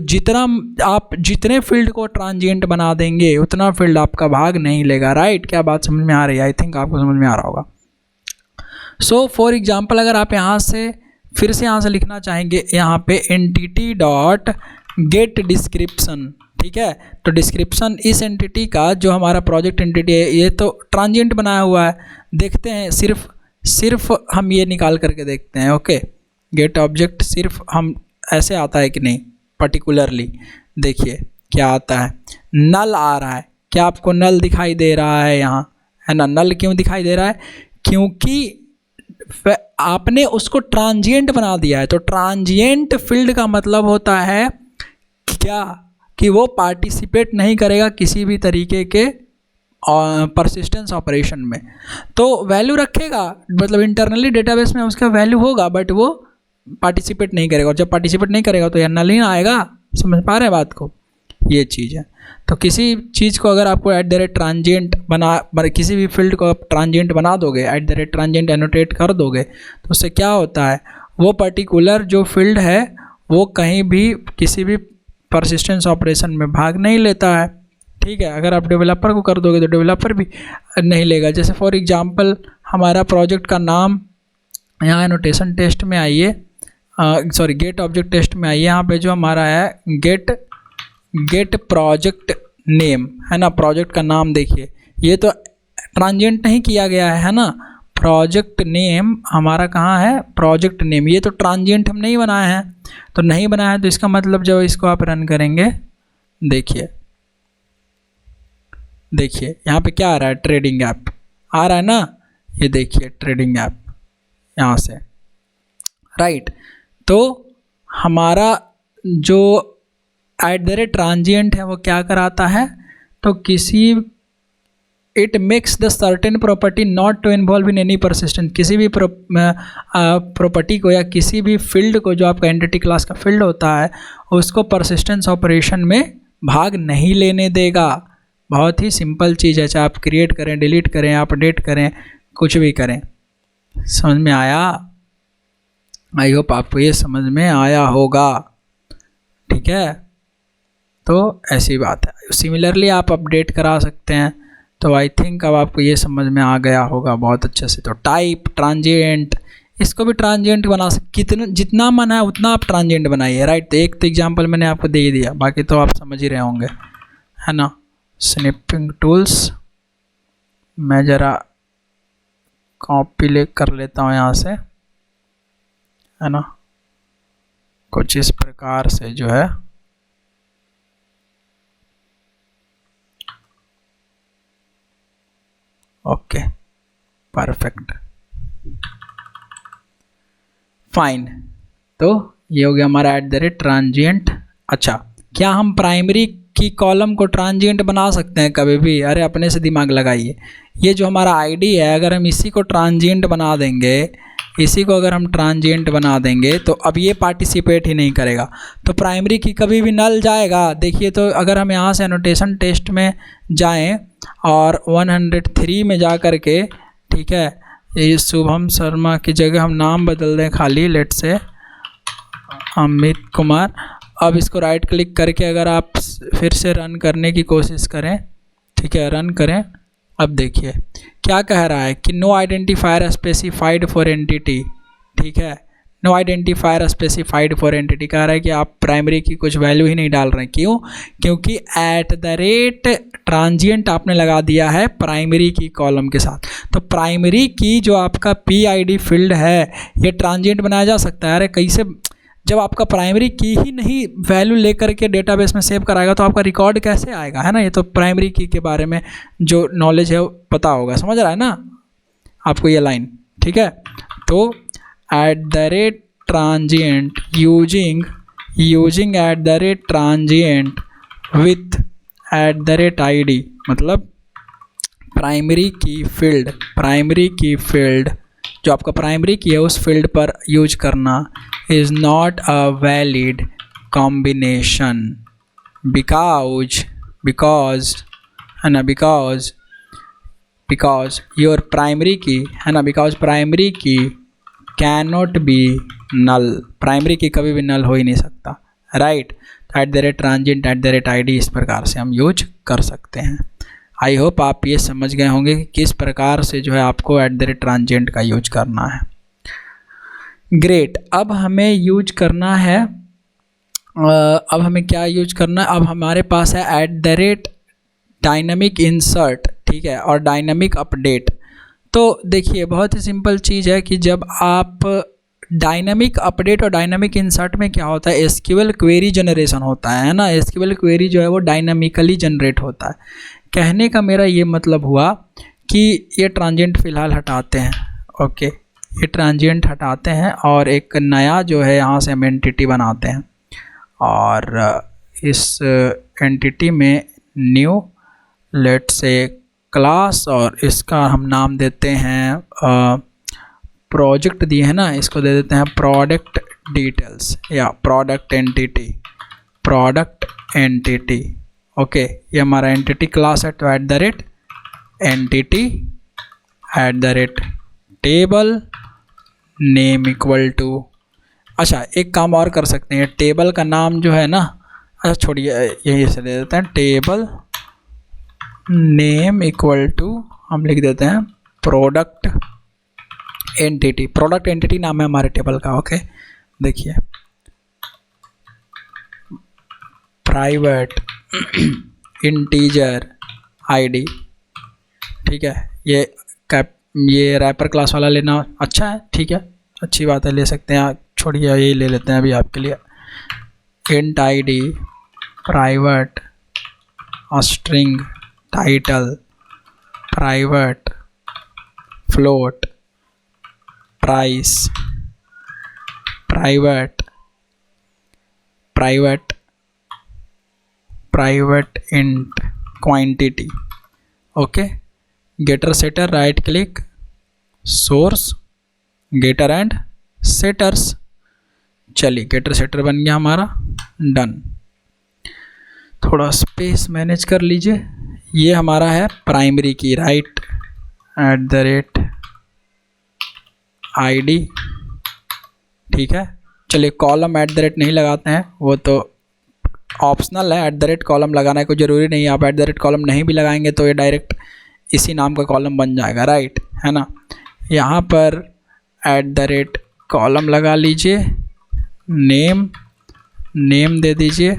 जितने फील्ड को ट्रांजिएंट बना देंगे उतना फील्ड आपका भाग नहीं लेगा, राइट। क्या बात समझ में आ रही है? आई थिंक आपको समझ में आ रहा होगा। सो फॉर एग्जाम्पल अगर आप यहाँ से फिर से यहाँ से लिखना चाहेंगे, यहाँ पे एंटिटी डॉट गेट डिस्क्रिप्शन, ठीक है। तो डिस्क्रिप्शन इस एंटिटी का जो हमारा प्रोजेक्ट एंटिटी है, ये तो ट्रांजिएंट बनाया हुआ है। देखते हैं, सिर्फ हम ये निकाल करके देखते हैं। ओके, गेट ऑब्जेक्ट सिर्फ हम ऐसे आता है कि नहीं, पर्टिकुलरली देखिए क्या आता है, नल आ रहा है। क्या आपको नल दिखाई दे रहा है यहाँ, है ना। नल क्यों दिखाई दे रहा है, क्योंकि आपने उसको ट्रांजिएंट बना दिया है। तो ट्रांजिएंट फील्ड का मतलब होता है क्या, कि वो पार्टिसिपेट नहीं करेगा किसी भी तरीके के परसिस्टेंस ऑपरेशन में। तो वैल्यू रखेगा, मतलब इंटरनली डेटाबेस में उसका वैल्यू होगा, बट वो पार्टिसिपेट नहीं करेगा। और जब पार्टिसिपेट नहीं करेगा तो यह नल ही ना आएगा। समझ पा रहे हैं बात को, ये चीज़ है। तो किसी चीज़ को अगर आपको @ट्रांजिएंट किसी भी फील्ड को आप ट्रांजिएंट बना दोगे, @ट्रांजिएंट एनोटेट कर दोगे, तो उससे क्या होता है, वो पर्टिकुलर जो फील्ड है वो कहीं भी किसी भी परसिस्टेंस ऑपरेशन में भाग नहीं लेता है, ठीक है। अगर आप डेवलपर को कर दोगे तो डेवलपर भी नहीं लेगा। जैसे फॉर एग्जांपल हमारा प्रोजेक्ट का नाम, यहाँ एनोटेशन टेस्ट में आइए, गेट ऑब्जेक्ट टेस्ट में आइए, यहाँ पे जो हमारा है गेट प्रोजेक्ट नेम, है ना। प्रोजेक्ट का नाम देखिए, ये तो ट्रांजिएंट नहीं किया गया है ना। प्रोजेक्ट नेम हमारा कहाँ है, प्रोजेक्ट नेम, ये तो ट्रांजिएंट हम नहीं बनाए हैं। तो नहीं बनाया है तो इसका मतलब जब इसको आप रन करेंगे, देखिए यहाँ पे क्या आ रहा है, ट्रेडिंग ऐप आ रहा है ना। ये देखिए ट्रेडिंग ऐप यहाँ से, राइट। तो हमारा जो @ट्रांजिएंट है वो क्या कराता है, तो it makes the certain property not to involve in any persistence. किसी भी प्रॉपर्टी को या किसी भी फील्ड को, जो आपका एंटिटी क्लास का फील्ड होता है, उसको परसिस्टेंस ऑपरेशन में भाग नहीं लेने देगा। बहुत ही सिंपल चीज़ है, चाहे आप क्रिएट करें, डिलीट करें, अपडेट करें, कुछ भी करें। समझ में आया? आई होप आपको ये समझ में आया होगा, ठीक है। तो ऐसी बात है। सिमिलरली आप अपडेट करा सकते हैं। तो आई थिंक अब आपको ये समझ में आ गया होगा बहुत अच्छे से। तो टाइप ट्रांजिएंट, इसको भी ट्रांजिएंट बना सकते, जितना मन है उतना आप ट्रांजिएंट बनाइए, राइट। तो एक तो एग्जांपल मैंने आपको दे ही दिया, बाकी तो आप समझ ही रहे होंगे, है ना। स्निपिंग टूल्स, मैं ज़रा कॉपी कर लेता हूँ यहाँ से, है ना। कुछ इस प्रकार से जो है ओके, परफेक्ट, फाइन। तो ये हो गया हमारा एट द रेट ट्रांजिएंट। अच्छा, क्या हम प्राइमरी की कॉलम को ट्रांजिएंट बना सकते हैं कभी भी? अरे अपने से दिमाग लगाइए। ये जो हमारा आईडी है, अगर हम इसी को ट्रांजिएंट बना देंगे, इसी को अगर हम ट्रांजिएंट बना देंगे तो अब ये पार्टिसिपेट ही नहीं करेगा, तो प्राइमरी की कभी भी नल जाएगा। देखिए, तो अगर हम यहाँ से एनोटेशन टेस्ट में जाएं और 103 में जा कर के, ठीक है, ये शुभम शर्मा की जगह हम नाम बदल दें खाली, लेट से अमित कुमार। अब इसको राइट क्लिक करके अगर आप फिर से रन करने की कोशिश करें, ठीक है, रन करें। अब देखिए क्या कह रहा है कि no identifier specified for entity, ठीक है, no identifier specified for entity कह रहा है कि आप प्राइमरी की कुछ वैल्यू ही नहीं डाल रहे हैं। क्यों? क्योंकि एट द रेट ट्रांजिएंट आपने लगा दिया है प्राइमरी की कॉलम के साथ। तो प्राइमरी की जो आपका PID फील्ड है, ये ट्रांजिएंट बनाया जा सकता है। अरे कैसे? जब आपका प्राइमरी की ही नहीं वैल्यू लेकर के डेटाबेस में सेव कराएगा तो आपका रिकॉर्ड कैसे आएगा, है ना? ये तो प्राइमरी की के बारे में जो नॉलेज है वो पता होगा, समझ रहा है ना आपको ये लाइन, ठीक है। तो at the rate transient using eight the rate transient with eight the rate ID, मतलब प्राइमरी की फील्ड जो आपका प्राइमरी की है उस फील्ड पर यूज करना is not a valid combination because है ना, बिकॉज योर प्राइमरी की, है ना, because primary key can not be null, primary key कभी भी नल हो ही नहीं सकता, right. At the rate transient at the rate ID इस प्रकार से हम यूज कर सकते हैं। आई होप आप ये समझ गए होंगे कि किस प्रकार से जो है आपको एट द रेट ट्रांजिएंट का यूज करना है। ग्रेट। अब हमें यूज करना है, अब हमें क्या यूज करना है? अब हमारे पास है eight the rate dynamic insert, ठीक है, और डायनामिक अपडेट। तो देखिए बहुत ही सिंपल चीज़ है कि जब आप डायनामिक अपडेट और डायनामिक इंसर्ट में क्या होता है, SQL क्वेरी जनरेशन होता है ना। SQL क्वेरी जो है वो डायनामिकली जनरेट होता है। कहने का मेरा ये मतलब हुआ कि ये ट्रांजिएंट फ़िलहाल हटाते हैं, ओके, ये ट्रांजिएंट हटाते हैं और एक नया जो है यहाँ से हम एंटिटी बनाते हैं और इस एंटिटी में न्यू लेट से क्लास और इसका हम नाम देते हैं प्रोजेक्ट दिए हैं ना, इसको दे देते हैं प्रोडक्ट डिटेल्स या प्रोडक्ट एंटिटी, ओके। ये हमारा एंटिटी क्लास है। तो at the rate entity at the rate table name equal to, अच्छा एक काम और कर सकते हैं, टेबल का नाम जो है ना, अच्छा छोड़िए यही से दे देते हैं, टेबल नेम इक्वल टू हम लिख देते हैं प्रोडक्ट एंटिटी नाम है हमारे टेबल का, ओके। देखिए प्राइवेट इंटीजर ID, ठीक है, ये रैपर क्लास वाला लेना अच्छा है, ठीक है, अच्छी बात है, ले सकते हैं। छोड़िए यही ले लेते हैं अभी आपके लिए। Int ID private string title private float price private int quantity, okay. Getter setter right click source getter and setters, चलिए गेटर सेटर बन गया हमारा, डन। थोड़ा स्पेस मैनेज कर लीजिए। ये हमारा है प्राइमरी की, right, at the rate ID, ठीक है। चलिए कॉलम एट द रेट नहीं लगाते हैं, वो तो ऑप्शनल है, एट द रेट कॉलम लगाना है, कोई ज़रूरी नहीं है। आप एट द रेट कॉलम नहीं भी लगाएंगे तो ये डायरेक्ट इसी नाम का कॉलम बन जाएगा, राइट, है ना। यहाँ पर एट द रेट कॉलम लगा लीजिए, नेम दे दीजिए,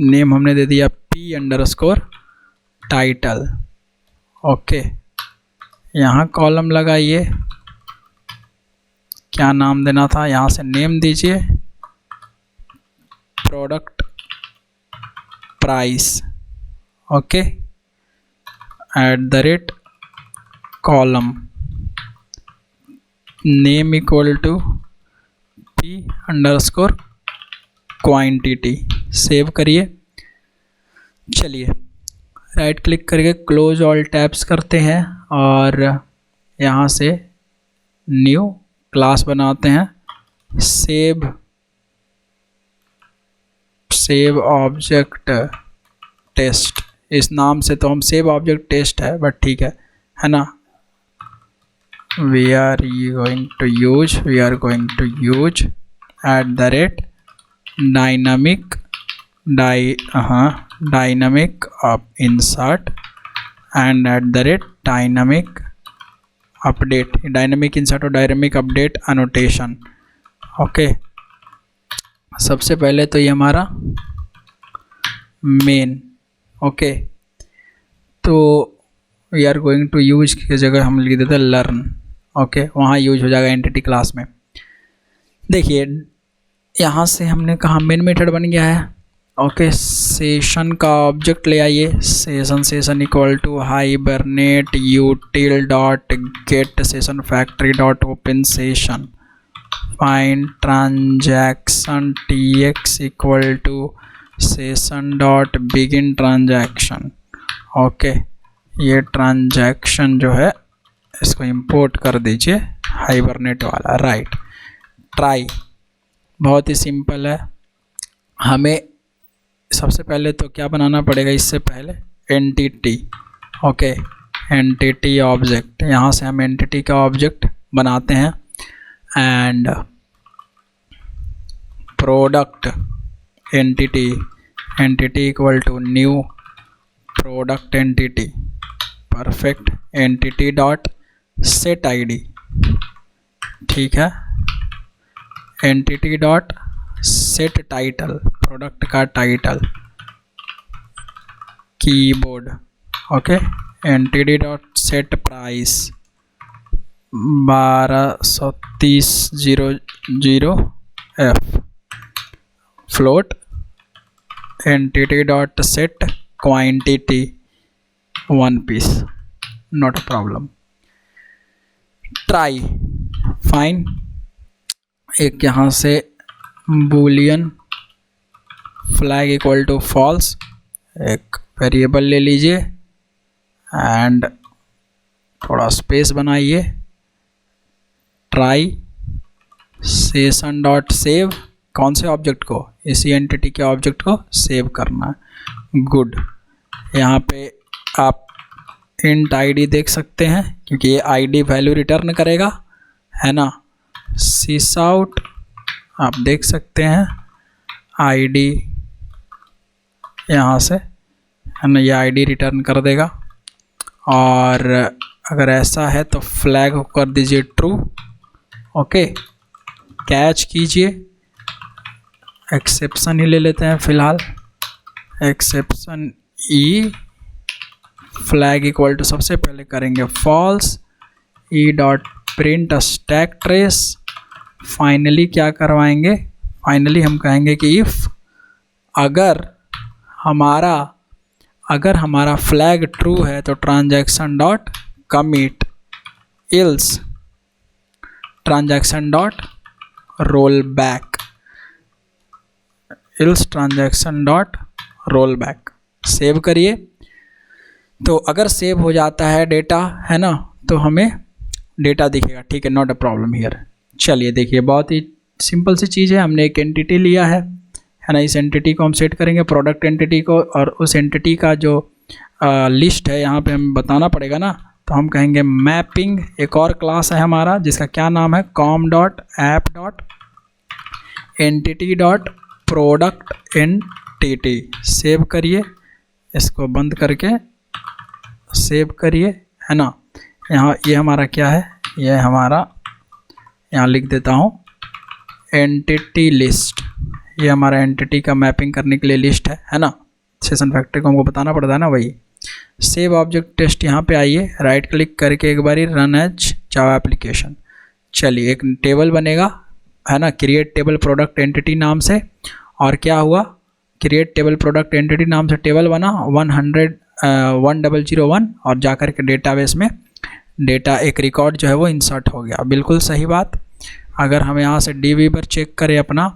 नेम हमने दे दिया P_title, ओके। यहाँ कॉलम लगाइए, क्या नाम देना था, यहाँ से नेम दीजिए product price, okay. @ Column name equal to p_ quantity. Save करिए। चलिए राइट क्लिक करके क्लोज ऑल टैब्स करते हैं और यहाँ से न्यू क्लास बनाते हैं। सेव ऑब्जेक्ट टेस्ट, इस नाम से तो हम सेव ऑब्जेक्ट टेस्ट है बट ठीक है ना। We are going to use @ dynamic of insert and @ dynamic update, dynamic insert और डायनामिक अपडेट अनोटेशन। ओके, सबसे पहले तो ये हमारा मेन। ओके, तो we are going to use की जगह हम लिख देते हैं लर्न। ओके, वहाँ यूज हो जाएगा एंटिटी क्लास में। देखिए यहाँ से हमने कहा मेन मेथड बन गया है। ओके, सेशन का ऑब्जेक्ट ले आइए। Session equal to hibernate util dot get session factory dot open session, find transaction tx equal to session dot begin transaction. Okay, ये ट्रांजैक्शन जो है इसको इंपोर्ट कर दीजिए हाइबरनेट वाला। राइट, ट्राई बहुत ही सिंपल है। हमें सबसे पहले तो क्या बनाना पड़ेगा, इससे पहले एंटिटी। ओके, एंटिटी ऑब्जेक्ट, यहाँ से हम एंटिटी का ऑब्जेक्ट बनाते हैं and product entity equal to new product entity. Perfect, entity dot set id। ठीक है, entity dot set title, product का title keyboard. Okay, entity dot set price 1230.00 float, entity dot set quantity 1 piece, not a problem. Try, fine. एक यहाँ से boolean flag equal to false, एक variable ले लीजिए and थोड़ा स्पेस बनाइए। Try session dot save, कौन से ऑब्जेक्ट को, इसी एंटिटी के ऑब्जेक्ट को सेव करना है। गुड, यहाँ पे आप इंट id देख सकते हैं क्योंकि ये id वैल्यू रिटर्न करेगा, है ना। सिस आउट आप देख सकते हैं id यहाँ से, है ना, ये id रिटर्न कर देगा। और अगर ऐसा है तो फ्लैग को कर दीजिए ट्रू। ओके, कैच कीजिए, एक्सेप्शन ही ले लेते हैं फ़िलहाल। Exception e flag equal to सबसे पहले करेंगे false, e dot print stack trace. Finally क्या करवाएंगे, फाइनली हम कहेंगे कि इफ़ अगर हमारा फ्लैग ट्रू है तो transaction dot commit, ills transaction dot roll back, ills transaction dot roll back. Save करिए। तो अगर सेव हो जाता है डेटा, है ना, तो हमें डेटा दिखेगा। ठीक है, नॉट अ प्रॉब्लम हियर। चलिए देखिए, बहुत ही सिंपल सी चीज़ है। हमने एक एंटिटी लिया है ना, इस एंटिटी को हम सेट करेंगे प्रोडक्ट एंटिटी को, और उस एंटिटी का जो लिस्ट है यहाँ पे हमें बताना पड़ेगा ना। तो हम कहेंगे मैपिंग, एक और क्लास है हमारा जिसका क्या नाम है com dot app dot entity dot product entity. Save करिए, इसको बंद करके सेव करिए, है ना। यहाँ ये हमारा क्या है, ये हमारा यहाँ लिख देता हूँ एंटिटी लिस्ट। ये हमारा एंटिटी का मैपिंग करने के लिए लिस्ट है ना। सेशन फैक्ट्री को हमको बताना पड़ता है ना, वही। सेव ऑब्जेक्ट टेस्ट, यहाँ पे आइए, राइट क्लिक करके एक बारी रन एज जावा एप्लीकेशन। चलिए एक टेबल बनेगा, है ना, क्रिएट टेबल प्रोडक्ट एंटिटी नाम से। और क्या हुआ, क्रिएट टेबल प्रोडक्ट एंटिटी नाम से टेबल बना, 1001 और जाकर के डेटाबेस में डेटा एक रिकॉर्ड जो है वो इंसर्ट हो गया। बिल्कुल सही बात। अगर हम यहाँ से DBeaver चेक करें अपना,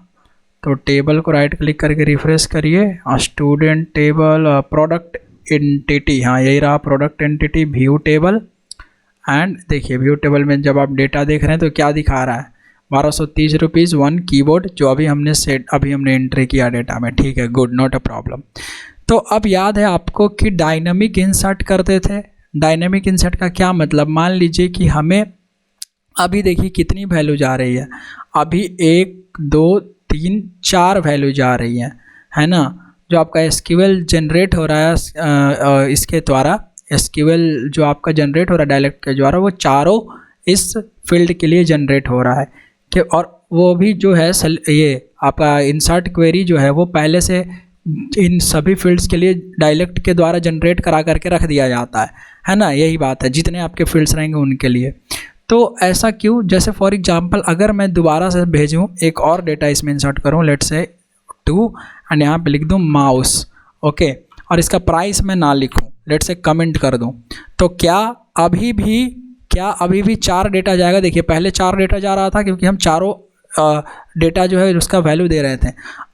तो टेबल को राइट क्लिक करके रिफ्रेश करिए, स्टूडेंट टेबल, प्रोडक्ट एंटिटी, हाँ यही रहा product entity, view table. And देखिए व्यू टेबल में जब आप डेटा देख रहे हैं तो क्या दिखा रहा है, 1230 रुपीज़ 1 कीबोर्ड, जो अभी हमने एंट्री किया डेटा में। ठीक है, गुड, नॉट अ प्रॉब्लम। तो अब याद है आपको कि डायनामिक इंसर्ट करते थे। डायनामिक इंसर्ट का क्या मतलब, मान लीजिए कि हमें अभी देखिए कितनी वैल्यू जा रही है, अभी 1 2 3 4 वैल्यू जा रही है ना। जो आपका एसक्यूएल जनरेट हो रहा है इसके द्वारा, एसक्यूएल जो आपका जनरेट हो रहा है डायलेक्ट के द्वारा, वो चारों इस फील्ड के लिए जनरेट हो रहा है कि, और वो भी जो है ये आपका इंसर्ट क्वेरी जो है वो पहले से इन सभी फील्ड्स के लिए डायलेक्ट के द्वारा जनरेट करा करके रख दिया जाता है ना। यही बात है, जितने आपके फील्ड्स रहेंगे उनके लिए। तो ऐसा क्यों, जैसे फॉर एग्जांपल अगर मैं दोबारा से भेजूँ, एक और डेटा इसमें इंसर्ट करूँ, लेट्स से 2 एंड यहाँ पे लिख दूँ माउस, ओके, और इसका प्राइस मैं ना लिखूँ, लेट्स से कमेंट कर दूँ, तो क्या अभी भी 4 डेटा जाएगा। देखिए पहले 4 डेटा जा रहा था क्योंकि हम चारों डेटा जो है उसका वैल्यू दे रहे थे।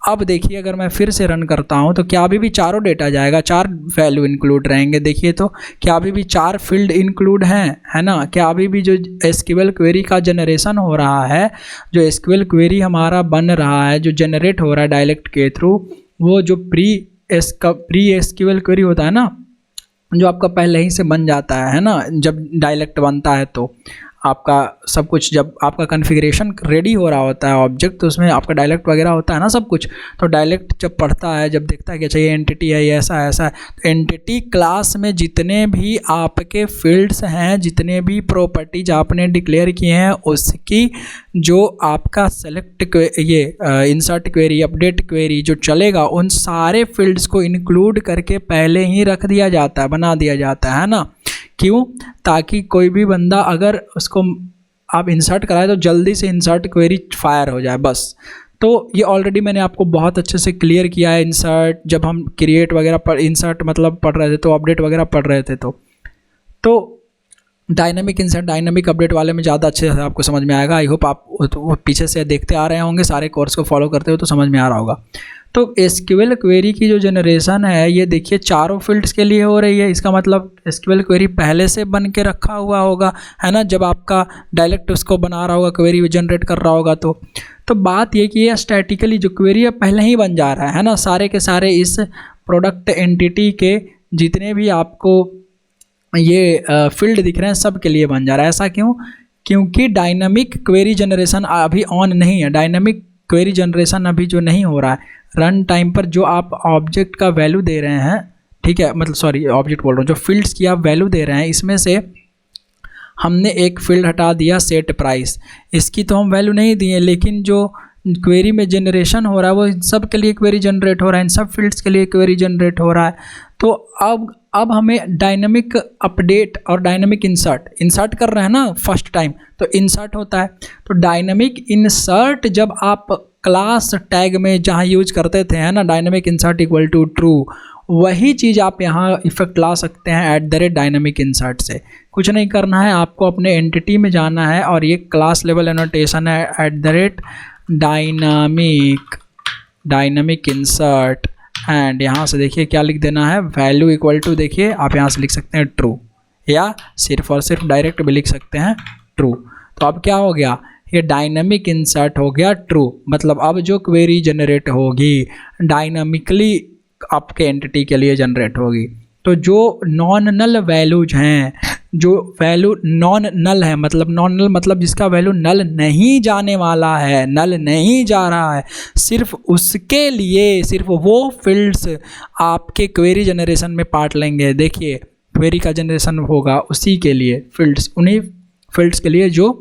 अब देखिए अगर मैं फिर से रन करता हूं तो क्या अभी भी चारों डेटा जाएगा, 4 वैल्यू इंक्लूड रहेंगे। देखिए तो क्या अभी भी 4 फील्ड इंक्लूड हैं, है ना। क्या अभी भी जो एसक्यूएल क्वेरी का जनरेशन हो रहा है, जो एसक्यूएल क्वेरी हमारा बन रहा है, जो जनरेट हो रहा है डायलेक्ट के थ्रू, वो जो प्री एसक्यूएल क्वेरी होता है ना, जो आपका पहले ही से बन जाता है ना, जब डायलेक्ट बनता है तो आपका सब कुछ, जब आपका कॉन्फ़िगरेशन रेडी हो रहा होता है ऑब्जेक्ट, तो उसमें आपका डायलेक्ट वगैरह होता है ना सब कुछ। तो डायलेक्ट जब पढ़ता है, जब देखता है कि अच्छा ये एंटिटी है, ये ऐसा है, तो एंटिटी क्लास में जितने भी आपके फील्ड्स हैं, जितने भी प्रॉपर्टीज आपने डिक्लेयर किए हैं, उसकी जो आपका सेलेक्ट ये इंसर्ट क्वेरी, अपडेट क्वेरी जो चलेगा, उन सारे फील्ड्स को इंक्लूड करके पहले ही रख दिया जाता है, बना दिया जाता है ना। क्यों, ताकि कोई भी बंदा अगर उसको आप इंसर्ट कराए तो जल्दी से इंसर्ट क्वेरी फायर हो जाए, बस। तो ये ऑलरेडी मैंने आपको बहुत अच्छे से क्लियर किया है। इंसर्ट जब हम क्रिएट वगैरह पर इंसर्ट मतलब पढ़ रहे थे, तो अपडेट वगैरह पढ़ रहे थे, तो डायनामिक इंसर्ट, डायनामिक अपडेट वाले में ज़्यादा अच्छे से आपको समझ में आएगा। आई होप आप वो पीछे से देखते आ रहे होंगे, सारे कोर्स को फॉलो करते हो तो समझ में आ रहा होगा। तो एसक्यूएल क्वेरी की जो जनरेशन है, ये देखिए चारों फील्ड्स के लिए हो रही है। इसका मतलब एसक्यूएल क्वेरी पहले से बन के रखा हुआ होगा, है ना, जब आपका डायलेक्ट उसको बना रहा होगा, क्वेरी जनरेट कर रहा होगा। तो बात ये कि ये स्टैटिकली जो क्वेरी है पहले ही बन जा रहा है ना। सारे के सारे इस प्रोडक्ट एंटिटी के जितने भी आपको ये फील्ड दिख रहे हैं, सब के लिए बन जा रहा है। ऐसा क्यों, क्योंकि डायनामिक क्वेरी जनरेशन अभी ऑन नहीं है। डायनामिक क्वेरी जनरेशन अभी जो नहीं हो रहा है, रन टाइम पर जो आप ऑब्जेक्ट का वैल्यू दे रहे हैं, ठीक है, मतलब सॉरी ऑब्जेक्ट बोल रहा हूँ, जो फील्ड्स की आप वैल्यू दे रहे हैं, इसमें से हमने एक फील्ड हटा दिया सेट प्राइस, इसकी तो हम वैल्यू नहीं दिए, लेकिन जो क्वेरी में जनरेशन हो रहा है वो इन सब के लिए क्वेरी जनरेट हो रहा है, इन सब फील्ड्स के लिए क्वेरी जनरेट हो रहा है। तो अब हमें डायनामिक अपडेट और डायनामिक इंसर्ट कर रहे हैं ना फर्स्ट टाइम, तो इंसर्ट होता है। तो डायनामिक इंसर्ट जब आप क्लास टैग में जहाँ यूज करते थे, है ना, dynamic insert equal to true, वही चीज़ आप यहाँ इफेक्ट ला सकते हैं @डायनामिक इंसर्ट से। कुछ नहीं करना है, आपको अपने एंटिटी में जाना है और ये क्लास लेवल एनोटेशन है @डायनामिक इंसर्ट, एंड यहाँ से देखिए क्या लिख देना है, वैल्यू इक्वल टू, देखिए आप यहाँ से लिख सकते हैं ट्रू, या सिर्फ और सिर्फ डायरेक्ट भी लिख सकते हैं ट्रू। तो अब क्या हो गया, ये डायनामिक इंसर्ट हो गया ट्रू। मतलब अब जो क्वेरी जनरेट होगी डायनामिकली आपके एंटिटी के लिए जनरेट होगी। तो जो नॉन नल वैल्यूज हैं, जो वैल्यू नॉन नल है, मतलब नॉन नल मतलब जिसका वैल्यू नल नहीं जाने वाला है, नल नहीं जा रहा है, सिर्फ उसके लिए, सिर्फ वो फील्ड्स आपके क्वेरी जनरेशन में पार्ट लेंगे। देखिए क्वेरी का जनरेशन होगा उसी के लिए फील्ड्स, उन्हीं फील्ड्स के लिए जो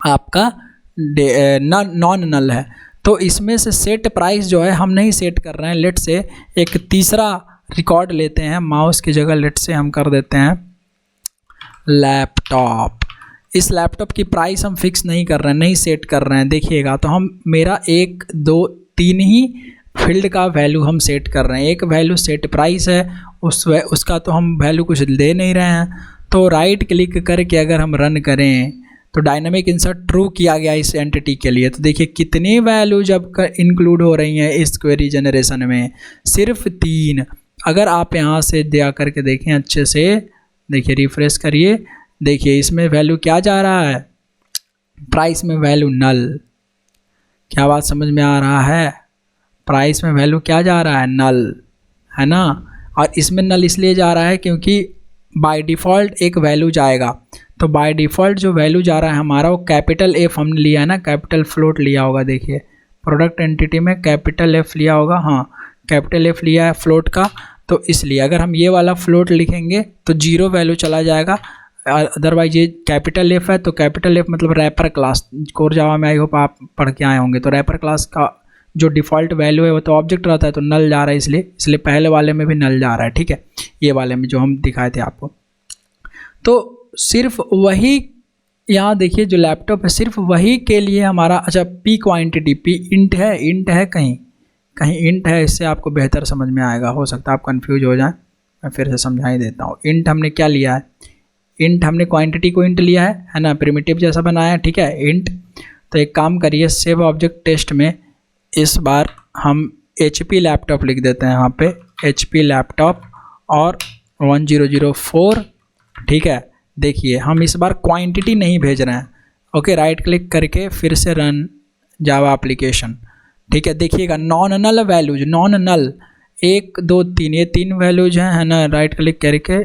आपका नॉन नल है। तो इसमें से सेट प्राइस जो है हम नहीं सेट कर रहे हैं। लेट से एक तीसरा रिकॉर्ड लेते हैं, माउस की जगह लेट से हम कर देते हैं लैपटॉप। इस लैपटॉप की प्राइस हम फिक्स नहीं कर रहे हैं, नहीं सेट कर रहे हैं। देखिएगा तो हम मेरा 1 2 3 ही फील्ड का वैल्यू हम सेट कर रहे हैं। एक वैल्यू सेट प्राइस है, उसका तो हम वैल्यू कुछ दे नहीं रहे हैं। तो राइट क्लिक करके अगर हम रन करें तो डायनामिक इंसर्ट ट्रू किया गया इस एंटिटी के लिए। तो देखिए कितनी वैल्यू जब इंक्लूड हो रही हैं इस क्वेरी जनरेशन में, सिर्फ 3। अगर आप यहाँ से दिया करके देखें अच्छे से, देखिए रिफ्रेश करिए, देखिए इसमें वैल्यू क्या जा रहा है, प्राइस में वैल्यू नल। क्या बात समझ में आ रहा है? प्राइस में वैल्यू क्या जा रहा है, नल, है ना। और इसमें नल इसलिए जा रहा है क्योंकि बाय डिफ़ॉल्ट एक वैल्यू जाएगा। तो बाय डिफ़ॉल्ट जो वैल्यू जा रहा है हमारा वो कैपिटल एफ हमने लिया है ना, कैपिटल फ्लोट लिया होगा। देखिए प्रोडक्ट एंटिटी में कैपिटल एफ लिया होगा, हाँ कैपिटल एफ लिया है फ्लोट का। तो इसलिए अगर हम ये वाला फ्लोट लिखेंगे तो 0 वैल्यू चला जाएगा। अदरवाइज ये कैपिटल एफ है, तो कैपिटल एफ मतलब रैपर क्लास, कोर जावा में आई होप आप पढ़ के आए होंगे। तो रैपर क्लास का जो डिफ़ॉल्ट वैल्यू है वो तो ऑब्जेक्ट रहता है, तो नल जा रहा है, इसलिए पहले वाले में भी नल जा रहा है, ठीक है, ये वाले में जो हम दिखाए थे आपको। तो सिर्फ वही यहाँ देखिए जो लैपटॉप है सिर्फ वही के लिए हमारा, अच्छा पी क्वांटिटी, पी इंट है कहीं इंट है, इससे आपको बेहतर समझ में आएगा, हो सकता है आप कंफ्यूज हो जाए, मैं फिर से समझा ही देता हूँ। इंट हमने क्या लिया है, इंट हमने क्वांटिटी को इंट लिया है ना, प्रिमिटिव जैसा बनाया है, ठीक है, इंट। तो एक काम करिए, सेव ऑब्जेक्ट टेस्ट में इस बार हम HP लैपटॉप लिख देते हैं यहाँ पे, HP लैपटॉप और 1004, ठीक है। देखिए हम इस बार क्वांटिटी नहीं भेज रहे हैं, ओके, राइट क्लिक करके फिर से रन जावा एप्लीकेशन, ठीक है। देखिएगा non null values, non null 1 2 3 ये 3 वैल्यूज हैं, है ना। राइट क्लिक करके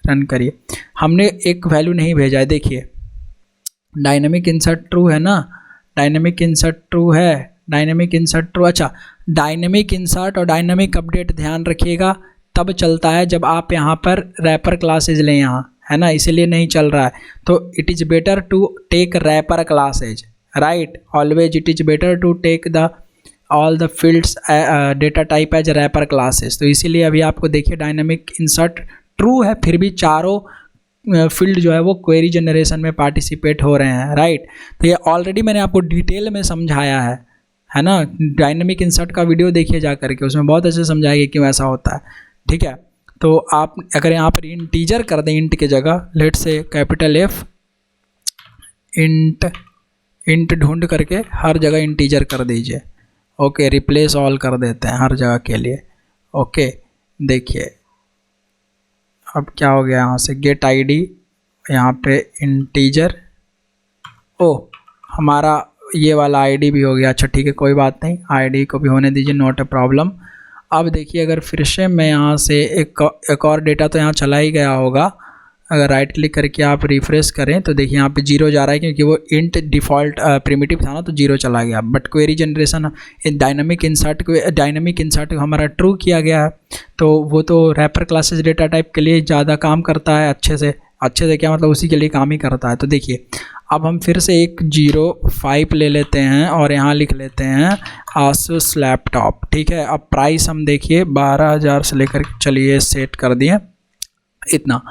रन करिए, हमने एक वैल्यू नहीं भेजा है। देखिए डायनेमिक इंसर्ट ट्रू है ना, डायनेमिक इंसर्ट ट्रू है, डायनेमिक इंसर्ट ट्रू। अच्छा डायनेमिक इंसर्ट और डायनेमिक अपडेट ध्यान रखिएगा तब चलता है जब आप यहाँ पर रैपर क्लासेज लें यहाँ, है ना, इसीलिए नहीं चल रहा है। तो it is better to take wrapper classes, right, always it is better to take the all the fields data type as wrapper classes. तो इसीलिए अभी आपको देखिए डायनेमिक इंसर्ट ट्रू है, फिर भी चारों फील्ड जो है वो क्वेरी जनरेशन में पार्टिसिपेट हो रहे हैं, राइट। तो ये ऑलरेडी मैंने आपको डिटेल में समझाया है ना। डायनेमिक इंसर्ट का वीडियो देखिए जा करके, उसमें बहुत अच्छे समझाया गया क्यों ऐसा होता है, ठीक है। तो आप अगर यहाँ पर इंटीजर कर दें, इंट की जगह लेट से कैपिटल एफ इंट ढूंढ करके हर जगह इंटीजर कर दीजिए, ओके, रिप्लेस ऑल कर देते हैं हर जगह के लिए, ओके। देखिए अब क्या हो गया, यहाँ से गेट आईडी, यहाँ पे इंटीजर, ओ हमारा ये वाला आईडी भी हो गया, अच्छा ठीक है कोई बात नहीं, आईडी को भी होने दीजिए, नॉट ए प्रॉब्लम। अब देखिए अगर फिर से मैं यहाँ से एक और डेटा तो यहाँ चला ही गया होगा, अगर राइट क्लिक करके आप रिफ्रेश करें तो देखिए यहाँ पे 0 जा रहा है क्योंकि वो इंट डिफ़ॉल्ट प्रिमिटिव था ना, तो 0 चला गया। But query generation dynamic insert हमारा ट्रू किया गया है, तो वो तो रैपर क्लासेस डेटा टाइप के लिए ज़्यादा काम करता है, अच्छे से क्या मतलब उसी के लिए काम ही करता है। तो देखिए अब हम फिर से एक 05 ले लेते हैं और यहाँ लिख लेते हैं आसूस लैपटॉप, ठीक है। अब प्राइस हम देखिए 12,000 से लेकर चलिए सेट कर दिए इतना।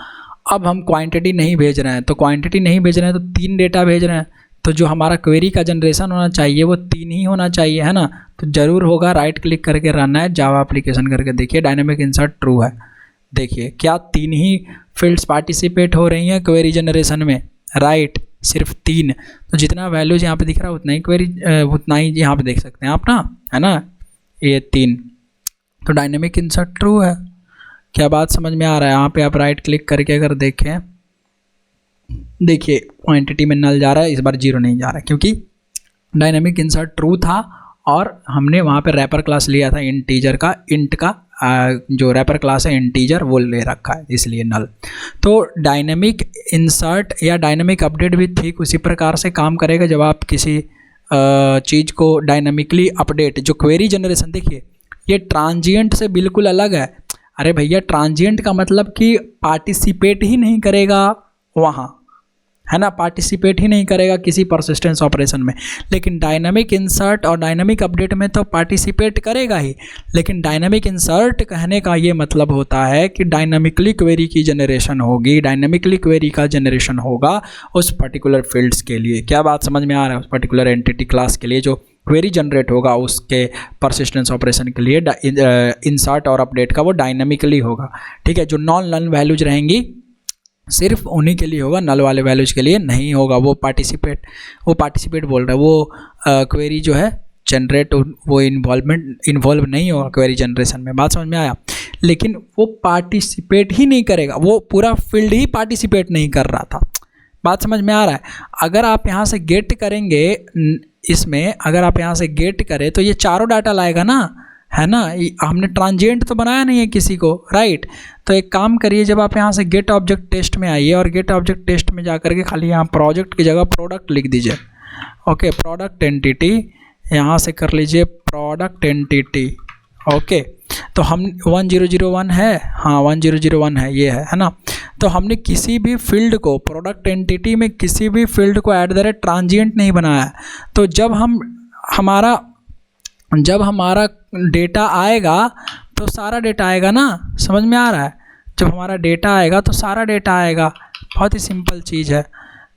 अब हम क्वांटिटी नहीं भेज रहे हैं, तो क्वांटिटी नहीं भेज रहे हैं तो 3 डेटा भेज रहे हैं, तो जो हमारा क्वेरी का जनरेशन होना चाहिए वो 3 ही होना चाहिए, है ना। तो ज़रूर होगा, राइट क्लिक करके रन है जावा एप्लीकेशन करके देखिए डायनेमिक इंसर्ट ट्रू है। देखिए क्या 3 ही फील्ड्स पार्टिसिपेट हो रही हैं क्वेरी जनरेशन में, राइट, सिर्फ 3। तो जितना वैल्यूज यहाँ पे दिख रहा है उतना ही क्वेरी उतना ही यहाँ पे देख सकते हैं आप ना, है ना, ये 3। तो डायनेमिक इंसर्ट ट्रू है। क्या बात समझ में आ रहा है? यहाँ पे आप राइट क्लिक करके अगर देखें, देखिए क्वांटिटी में नल जा रहा है, इस बार 0 नहीं जा रहा है क्योंकि डायनेमिक इंसर्ट ट्रू था और हमने वहाँ पे रैपर क्लास लिया था इंटीजर का, इंट का जो रैपर क्लास है इंटीजर वो ले रखा है, इसलिए नल। तो डायनेमिक इंसर्ट या डायनेमिक अपडेट भी ठीक उसी प्रकार से काम करेगा जब आप किसी चीज़ को डायनेमिकली अपडेट, जो क्वेरी जनरेशन देखिए ये ट्रांजिएंट से बिल्कुल अलग है। अरे भैया ट्रांजिएंट का मतलब कि पार्टिसिपेट ही नहीं करेगा वहाँ, है ना, पार्टिसिपेट ही नहीं करेगा किसी परसिस्टेंस ऑपरेशन में। लेकिन डायनामिक इंसर्ट और डायनामिक अपडेट में तो पार्टिसिपेट करेगा ही। लेकिन डायनामिक इंसर्ट कहने का ये मतलब होता है कि डायनामिकली क्वेरी की जनरेशन होगी, डायनामिकली क्वेरी का जनरेशन होगा उस पर्टिकुलर फील्ड्स के लिए। क्या बात समझ में आ रहा है? उस पर्टिकुलर एंटिटी क्लास के लिए जो क्वेरी जनरेट होगा उसके परसिस्टेंस ऑपरेशन के लिए इंसर्ट और अपडेट का वो डायनामिकली होगा। ठीक है, जो नॉन नल वैल्यूज रहेंगी सिर्फ उन्हीं के लिए होगा, नल वाले वैल्यूज के लिए नहीं होगा। वो पार्टिसिपेट बोल रहा है, वो क्वेरी जो है जनरेट, वो इन्वॉल्व नहीं होगा क्वेरी जनरेशन में। बात समझ में आया? लेकिन वो पार्टिसिपेट ही नहीं करेगा, वो पूरा फील्ड ही पार्टिसिपेट नहीं कर रहा था। बात समझ में आ रहा है? अगर आप यहाँ से गेट करेंगे इसमें, अगर आप यहाँ से गेट करें तो ये चारों डाटा लाएगा ना, है ना। हमने ट्रांजिएंट तो बनाया नहीं है किसी को, राइट। तो एक काम करिए, जब आप यहाँ से गेट ऑब्जेक्ट टेस्ट में आइए और गेट ऑब्जेक्ट टेस्ट में जा करके खाली यहाँ प्रोजेक्ट की जगह प्रोडक्ट लिख दीजिए। ओके, प्रोडक्ट एंटिटी यहाँ से कर लीजिए प्रोडक्ट एंटिटी। ओके, तो हम 1001 है, हाँ 1001 है, ये है ना। तो हमने किसी भी फील्ड को प्रोडक्ट एंटिटी में किसी भी फील्ड को @ ट्रांजिएंट नहीं बनाया है। तो जब हमारा डेटा आएगा तो सारा डेटा आएगा ना, समझ में आ रहा है? जब हमारा डेटा आएगा तो सारा डेटा आएगा। बहुत ही सिंपल चीज़ है।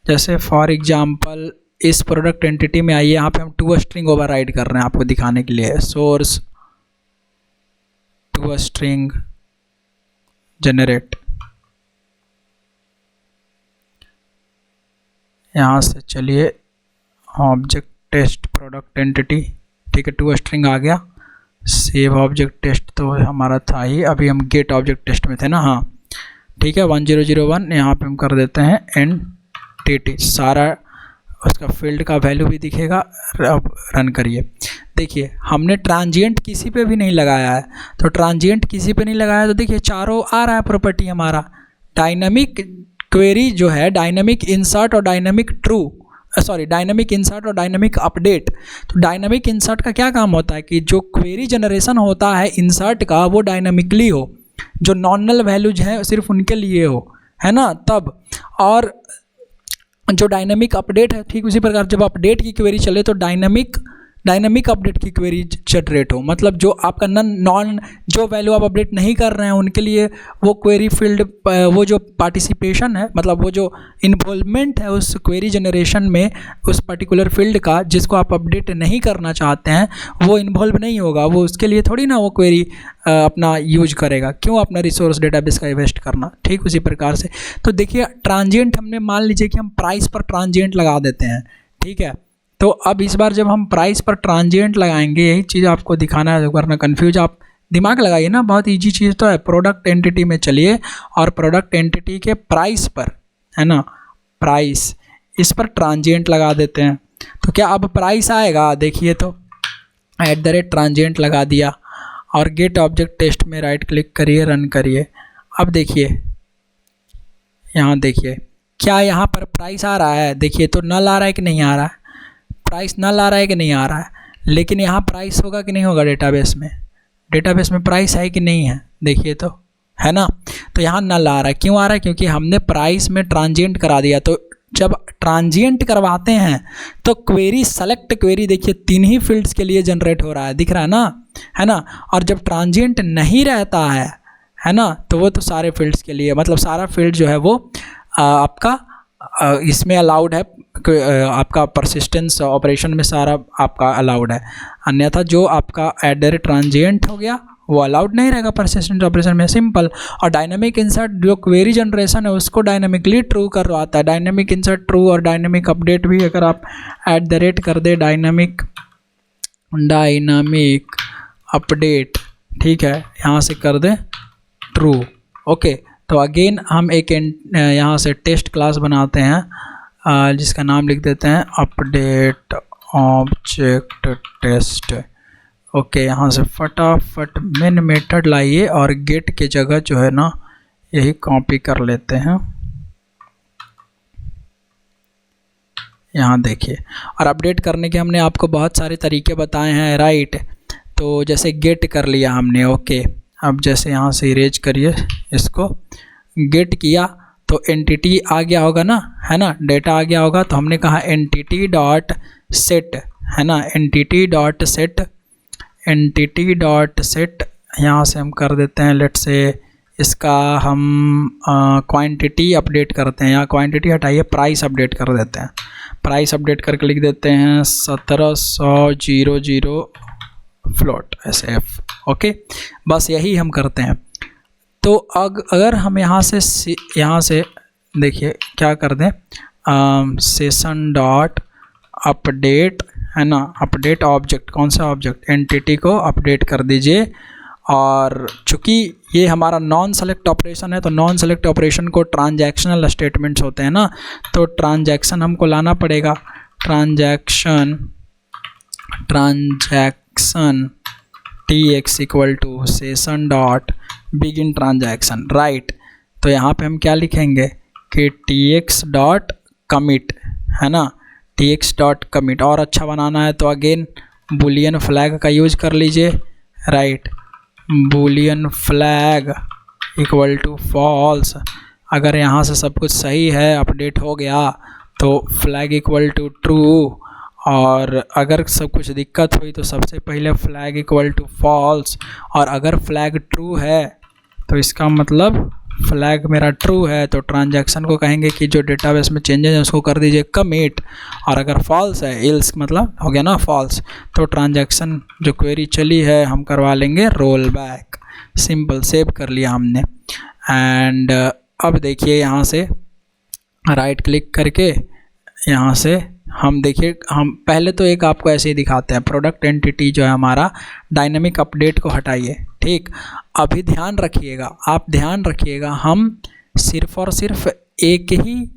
जैसे फॉर एग्जांपल इस प्रोडक्ट एंटिटी में आइए, यहाँ पे हम टू स्ट्रिंग ओवरराइड कर रहे हैं आपको दिखाने के लिए। सोर्स टू स्ट्रिंग जनरेट, यहाँ से चलिए ऑब्जेक्ट टेस्ट प्रोडक्ट एंटिटी, ठीक है, टू स्ट्रिंग आ गया। सेव ऑब्जेक्ट टेस्ट तो हमारा था ही, अभी हम गेट ऑब्जेक्ट टेस्ट में थे ना, हाँ ठीक है। 1001 यहाँ पे हम कर देते हैं एंटिटी, सारा उसका फील्ड का वैल्यू भी दिखेगा। अब रन करिए, देखिए हमने ट्रांजिएंट किसी पे भी नहीं लगाया है। तो ट्रांजिएंट किसी पे नहीं लगाया तो देखिए चारों आ रहा है प्रॉपर्टी हमारा। डायनामिक क्वेरी जो है, डायनामिक इंसर्ट और डायनामिक डायनामिक इंसर्ट और डायनामिक अपडेट। तो डायनामिक इंसर्ट का क्या काम होता है कि जो क्वेरी जनरेशन होता है इंसर्ट का, वो डायनामिकली हो, जो नॉर्मल वैल्यूज हैं सिर्फ उनके लिए हो, है ना, तब। और जो डायनामिक अपडेट है, ठीक उसी प्रकार जब अपडेट की क्वेरी चले तो डायनामिक अपडेट की क्वेरी जनरेट हो। मतलब जो आपका जो वैल्यू आप अपडेट नहीं कर रहे हैं उनके लिए वो क्वेरी फील्ड, वो जो पार्टिसिपेशन है, मतलब वो जो इन्वॉल्वमेंट है उस क्वेरी जनरेशन में उस पर्टिकुलर फील्ड का, जिसको आप अपडेट नहीं करना चाहते हैं, वो इन्वॉल्व नहीं होगा। वो उसके लिए थोड़ी ना वो क्वेरी अपना यूज करेगा, क्यों अपना रिसोर्स डेटाबेस का इन्वेस्ट करना। ठीक उसी प्रकार से तो देखिए ट्रांजिएंट हमने, मान लीजिए कि हम प्राइस पर ट्रांजिएंट लगा देते हैं, ठीक है। तो अब इस बार जब हम प्राइस पर ट्रांजिएंट लगाएंगे, यही चीज़ आपको दिखाना है, वरना कन्फ्यूज आप दिमाग लगाइए ना, बहुत इजी चीज़ तो है। प्रोडक्ट एंटिटी में चलिए और प्रोडक्ट एंटिटी के प्राइस पर, है ना, प्राइस, इस पर ट्रांजिएंट लगा देते हैं। तो क्या अब प्राइस आएगा? देखिए तो @ ट्रांजिएंट लगा दिया और गेट ऑब्जेक्ट टेस्ट में राइट क्लिक करिए, रन करिए। अब देखिए यहाँ देखिए क्या यहाँ पर प्राइस आ रहा है? देखिए तो नल आ रहा है कि नहीं आ रहा है? प्राइस नल आ रहा है कि नहीं आ रहा है? लेकिन यहाँ प्राइस होगा कि नहीं होगा? डेटाबेस में प्राइस है कि नहीं है? देखिए तो, है ना। तो यहाँ नल आ रहा है, क्यों आ रहा है? क्योंकि हमने प्राइस में ट्रांजिएंट करा दिया। तो जब ट्रांजिएंट करवाते हैं तो क्वेरी, सेलेक्ट क्वेरी देखिए 3 ही फील्ड्स के लिए जनरेट हो रहा है, दिख रहा है ना, है ना। और जब ट्रांजिएंट नहीं रहता है ना, तो वो तो सारे फील्ड्स के लिए, मतलब सारा फील्ड जो है वो आपका इसमें अलाउड है, आपका परसिस्टेंस ऑपरेशन में सारा आपका अलाउड है। अन्यथा जो आपका @ ट्रांजिएंट हो गया वो अलाउड नहीं रहेगा परसिस्टेंट ऑपरेशन में, सिंपल। और डायनामिक इंसर्ट जो क्वेरी जनरेशन है उसको डायनामिकली ट्रू करवाता है। डायनामिक इंसर्ट ट्रू, और डायनामिक अपडेट भी अगर आप @ कर दे, डायनामिक अपडेट, ठीक है, यहाँ से कर दें ट्रू। ओके, तो अगेन हम एक यहाँ से टेस्ट क्लास बनाते हैं जिसका नाम लिख देते हैं अपडेट ऑब्जेक्ट टेस्ट। ओके, यहाँ से फटाफट मेन मेथड लाइए और गेट की जगह जो है ना यही कॉपी कर लेते हैं। यहाँ देखिए, और अपडेट करने के हमने आपको बहुत सारे तरीके बताए हैं, राइट। तो जैसे गेट कर लिया हमने, ओके। अब जैसे यहाँ से इरेज करिए इसको, गेट किया तो एंटिटी आ गया होगा ना, है ना, डेटा आ गया होगा। तो हमने कहा एंटिटी डॉट सेट, है ना, एंटिटी डॉट सेट, यहाँ से हम कर देते हैं लेट से इसका हम क्वांटिटी अपडेट करते हैं, या क्वांटिटी हटाइए, प्राइस अपडेट कर देते हैं। प्राइस अपडेट करके लिख देते हैं 1700 फ्लोट SF। ओके, बस यही हम करते हैं। तो अगर हम यहाँ से देखिए क्या कर दें, सेशन डॉट अपडेट है ना, अपडेट ऑब्जेक्ट, कौन सा ऑब्जेक्ट, एंटिटी को अपडेट कर दीजिए। और चूँकि ये हमारा नॉन सेलेक्ट ऑपरेशन है, तो नॉन सेलेक्ट ऑपरेशन को ट्रांजैक्शनल स्टेटमेंट्स होते हैं ना, तो ट्रांजैक्शन हमको लाना पड़ेगा। Transaction TX equal to session dot begin transaction, right. तो यहाँ पे हम क्या लिखेंगे कि TX डॉट कमिट है ना, TX डॉट कमिट। और अच्छा बनाना है तो अगेन बूलियन फ्लैग का यूज कर लीजिए, right. Boolean flag equal to false. अगर यहाँ से सब कुछ सही है, अपडेट हो गया, तो फ्लैग इक्वल टू ट्रू। और अगर सब कुछ दिक्कत हुई तो सबसे पहले फ्लैग इक्वल टू फॉल्स। और अगर फ्लैग ट्रू है तो इसका मतलब फ्लैग मेरा ट्रू है, तो ट्रांजैक्शन को कहेंगे कि जो डेटाबेस में चेंजेस है उसको कर दीजिए कमिट। और अगर फॉल्स है, इल्स मतलब हो गया ना फॉल्स, तो ट्रांजैक्शन जो क्वेरी चली है हम करवा लेंगे रोल बैक। सिंपल, सेव कर लिया हमने। एंड अब देखिए यहाँ से राइट क्लिक करके यहाँ से हम देखिए, हम पहले तो एक आपको ऐसे ही दिखाते हैं, प्रोडक्ट एंटिटी जो है हमारा, डायनेमिक अपडेट को हटाइए, ठीक। अभी ध्यान रखिएगा, आप ध्यान रखिएगा, हम सिर्फ और सिर्फ एक ही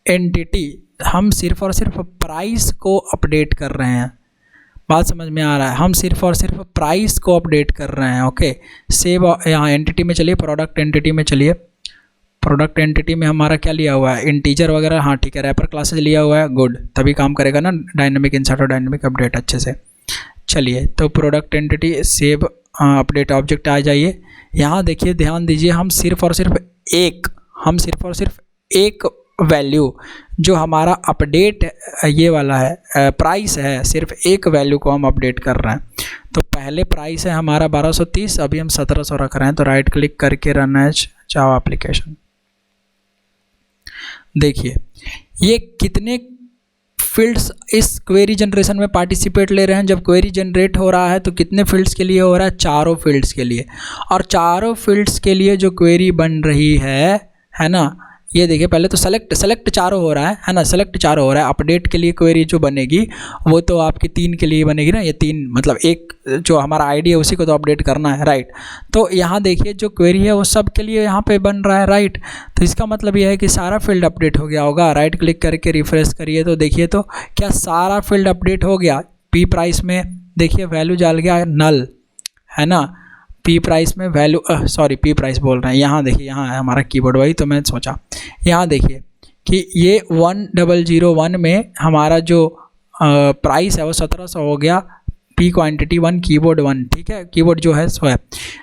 एंटिटी, हम सिर्फ और सिर्फ प्राइस को अपडेट कर रहे हैं। बात समझ में आ रहा है, हम सिर्फ और सिर्फ प्राइस को अपडेट कर रहे हैं। ओके, सेव, यहाँ एंटिटी में चलिए, प्रोडक्ट एंटिटी में चलिए। प्रोडक्ट एंटिटी में हमारा क्या लिया हुआ है, इंटीजर वगैरह, हाँ ठीक है, रैपर क्लासेज लिया हुआ है, गुड, तभी काम करेगा ना डायनेमिक इंसर्ट और डायनेमिक अपडेट अच्छे से। चलिए, तो product entity, save update object आ जाइए। यहाँ देखिए, ध्यान दीजिए, हम सिर्फ और सिर्फ एक वैल्यू जो हमारा अपडेट ये वाला है, प्राइस है, सिर्फ एक वैल्यू को हम अपडेट कर रहे हैं। तो पहले प्राइस है हमारा 1230, अभी हम 1700 रख रहे हैं। तो राइट क्लिक करके रन एज जावा एप्लीकेशन। देखिए ये कितने फील्ड्स इस क्वेरी जनरेशन में पार्टिसिपेट ले रहे हैं। जब क्वेरी जनरेट हो रहा है तो कितने फील्ड्स के लिए हो रहा है, चारों फील्ड्स के लिए। और चारों फील्ड्स के लिए जो क्वेरी बन रही है ना, ये देखिए, पहले तो सेलेक्ट चारों हो रहा है ना, सेलेक्ट चारों हो रहा है। अपडेट के लिए क्वेरी जो बनेगी वो तो आपकी 3 के लिए बनेगी ना, ये 3 मतलब एक जो हमारा आईडी है उसी को तो अपडेट करना है, राइट। तो यहाँ देखिए जो क्वेरी है वो सब के लिए यहाँ पे बन रहा है, राइट। तो इसका मतलब ये है कि सारा फील्ड अपडेट हो गया होगा। राइट क्लिक करके रिफ्रेश करिए तो देखिए, तो क्या सारा फील्ड अपडेट हो गया। पी प्राइस में देखिए वैल्यू डाल गया नल, है ना। पी प्राइस में वैल्यू, पी प्राइस बोल रहे हैं, यहाँ देखिए, यहाँ है हमारा कीबोर्ड, वही तो मैं सोचा। यहाँ देखिए कि ये 1001 में हमारा जो प्राइस है वो 1700 हो गया, पी क्वांटिटी 1 कीबोर्ड 1, ठीक है, कीबोर्ड जो है सो है।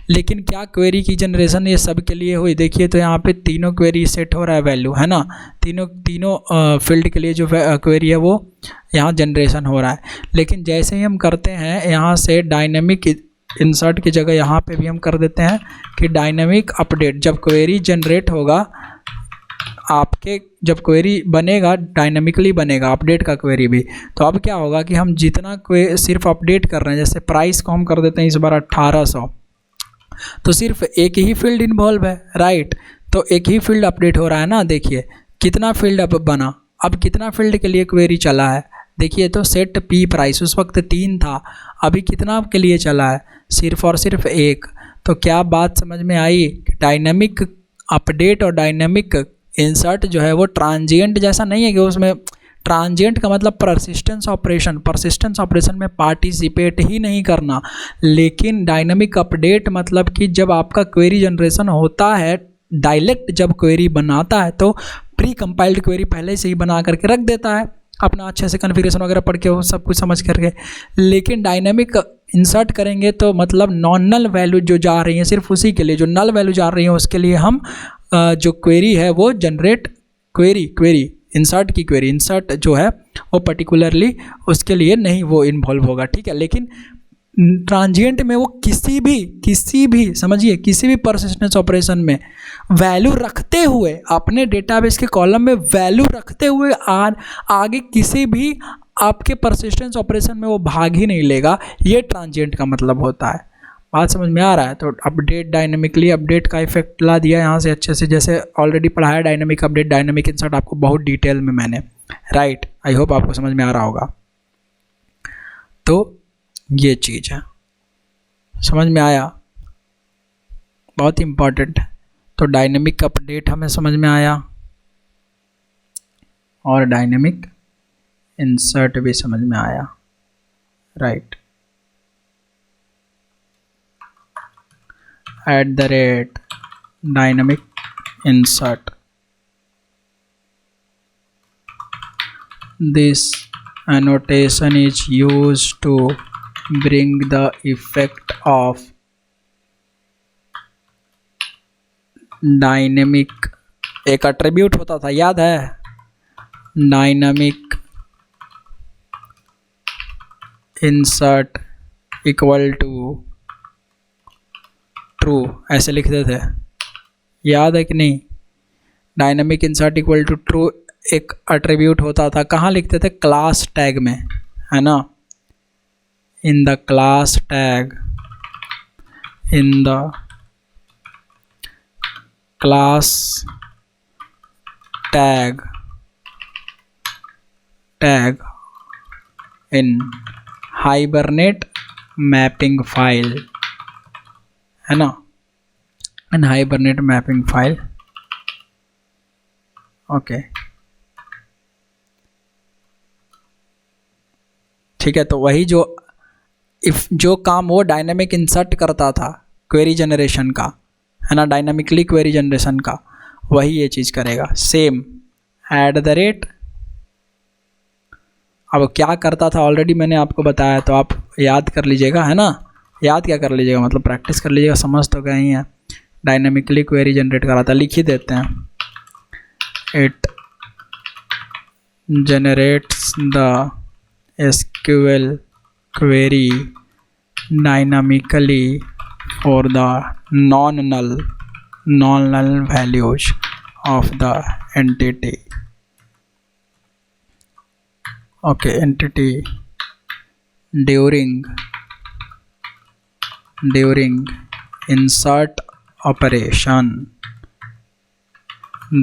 लेकिन क्या क्वेरी की जनरेशन ये सब के लिए हुई, देखिए तो यहाँ पे तीनों क्वेरी सेट हो रहा है वैल्यू, है ना। तीनों फील्ड के लिए जो क्वेरी है वो यहाँ जनरेशन हो रहा है। लेकिन जैसे ही हम करते हैं यहाँ से डायनेमिक इंसर्ट की जगह यहाँ पे भी हम कर देते हैं कि डायनेमिक अपडेट, जब क्वेरी जनरेट होगा आपके, जब क्वेरी बनेगा डायनेमिकली बनेगा, अपडेट का क्वेरी भी। तो अब क्या होगा कि हम जितना सिर्फ अपडेट कर रहे हैं, जैसे प्राइस को हम कर देते हैं इस बार 1800, तो सिर्फ एक ही फील्ड इन्वॉल्व है, राइट। तो एक ही फील्ड अपडेट हो रहा है ना। देखिए कितना फील्ड अब बना, अब कितना फील्ड के लिए क्वेरी चला है, देखिए तो सेट पी प्राइस उस वक्त 3 था, अभी कितना के लिए चला है, सिर्फ और सिर्फ 1। तो क्या बात समझ में आई, डायनेमिक अपडेट और डायनेमिक इंसर्ट जो है वो ट्रांजिएंट जैसा नहीं है कि उसमें ट्रांजिएंट का मतलब परसिस्टेंस ऑपरेशन में पार्टिसिपेट ही नहीं करना। लेकिन डायनेमिक अपडेट मतलब कि जब आपका क्वेरी जनरेशन होता है, डायरेक्ट जब क्वेरी बनाता है तो प्री कंपाइल्ड क्वेरी पहले से ही बना करके रख देता है, अपना अच्छे से कॉन्फ़िगरेशन वगैरह पढ़ के वो सब कुछ समझ करके। लेकिन डायनेमिक इंसर्ट करेंगे तो मतलब नॉन नल वैल्यू जो जा रही है सिर्फ उसी के लिए, जो नल वैल्यू जा रही है उसके लिए हम जो क्वेरी है वो जनरेट, क्वेरी इंसर्ट की क्वेरी, इंसर्ट जो है वो पर्टिकुलरली उसके लिए नहीं वो इन्वॉल्व होगा, ठीक है। लेकिन ट्रांजिएंट में वो किसी भी समझिए, किसी भी परसिस्टेंस ऑपरेशन में वैल्यू रखते हुए, अपने डेटाबेस के कॉलम में वैल्यू रखते हुए आगे किसी भी आपके परसिस्टेंस ऑपरेशन में वो भाग ही नहीं लेगा। ये ट्रांजिएंट का मतलब होता है। बात समझ में आ रहा है? तो अपडेट, डायनेमिकली अपडेट का इफेक्ट ला दिया यहाँ से अच्छे से, जैसे ऑलरेडी पढ़ाया डायनेमिक अपडेट, डायनेमिक इंसर्ट आपको बहुत डिटेल में मैंने, राइट। आई होप आपको समझ में आ रहा होगा। तो ये चीज़ है, समझ में आया? बहुत इम्पॉर्टेंट। तो डायनेमिक अपडेट हमें समझ में आया और डायनेमिक इंसर्ट भी समझ में आया, right. @ Dynamic insert, this annotation is used to bring the effect of dynamic, एक एट्रीब्यूट होता था, याद है? Dynamic insert equal to true, ऐसे लिखते थे, याद है कि नहीं? Dynamic insert equal to true एक एट्रीब्यूट होता था, कहाँ लिखते थे? क्लास टैग में, है ना? इन the class tag, in the class tag in hibernate mapping file, है ना? इन हाइबरनेट मैपिंग फाइल, ओके, ठीक है। तो वही जो काम वो डायनेमिक इंसर्ट करता था क्वेरी जनरेशन का, है ना, डायनेमिकली क्वेरी जनरेशन का, वही ये चीज़ करेगा सेम। @, अब क्या करता था ऑलरेडी मैंने आपको बताया, तो आप याद कर लीजिएगा, है ना? याद क्या कर लीजिएगा, मतलब प्रैक्टिस कर लीजिएगा, समझ तो गए ही हैं। डायनेमिकली क्वेरी जनरेट करा था, लिख ही देते हैं। It generates the SQL query dynamically for the non-null values of the entity, okay, entity during insert operation.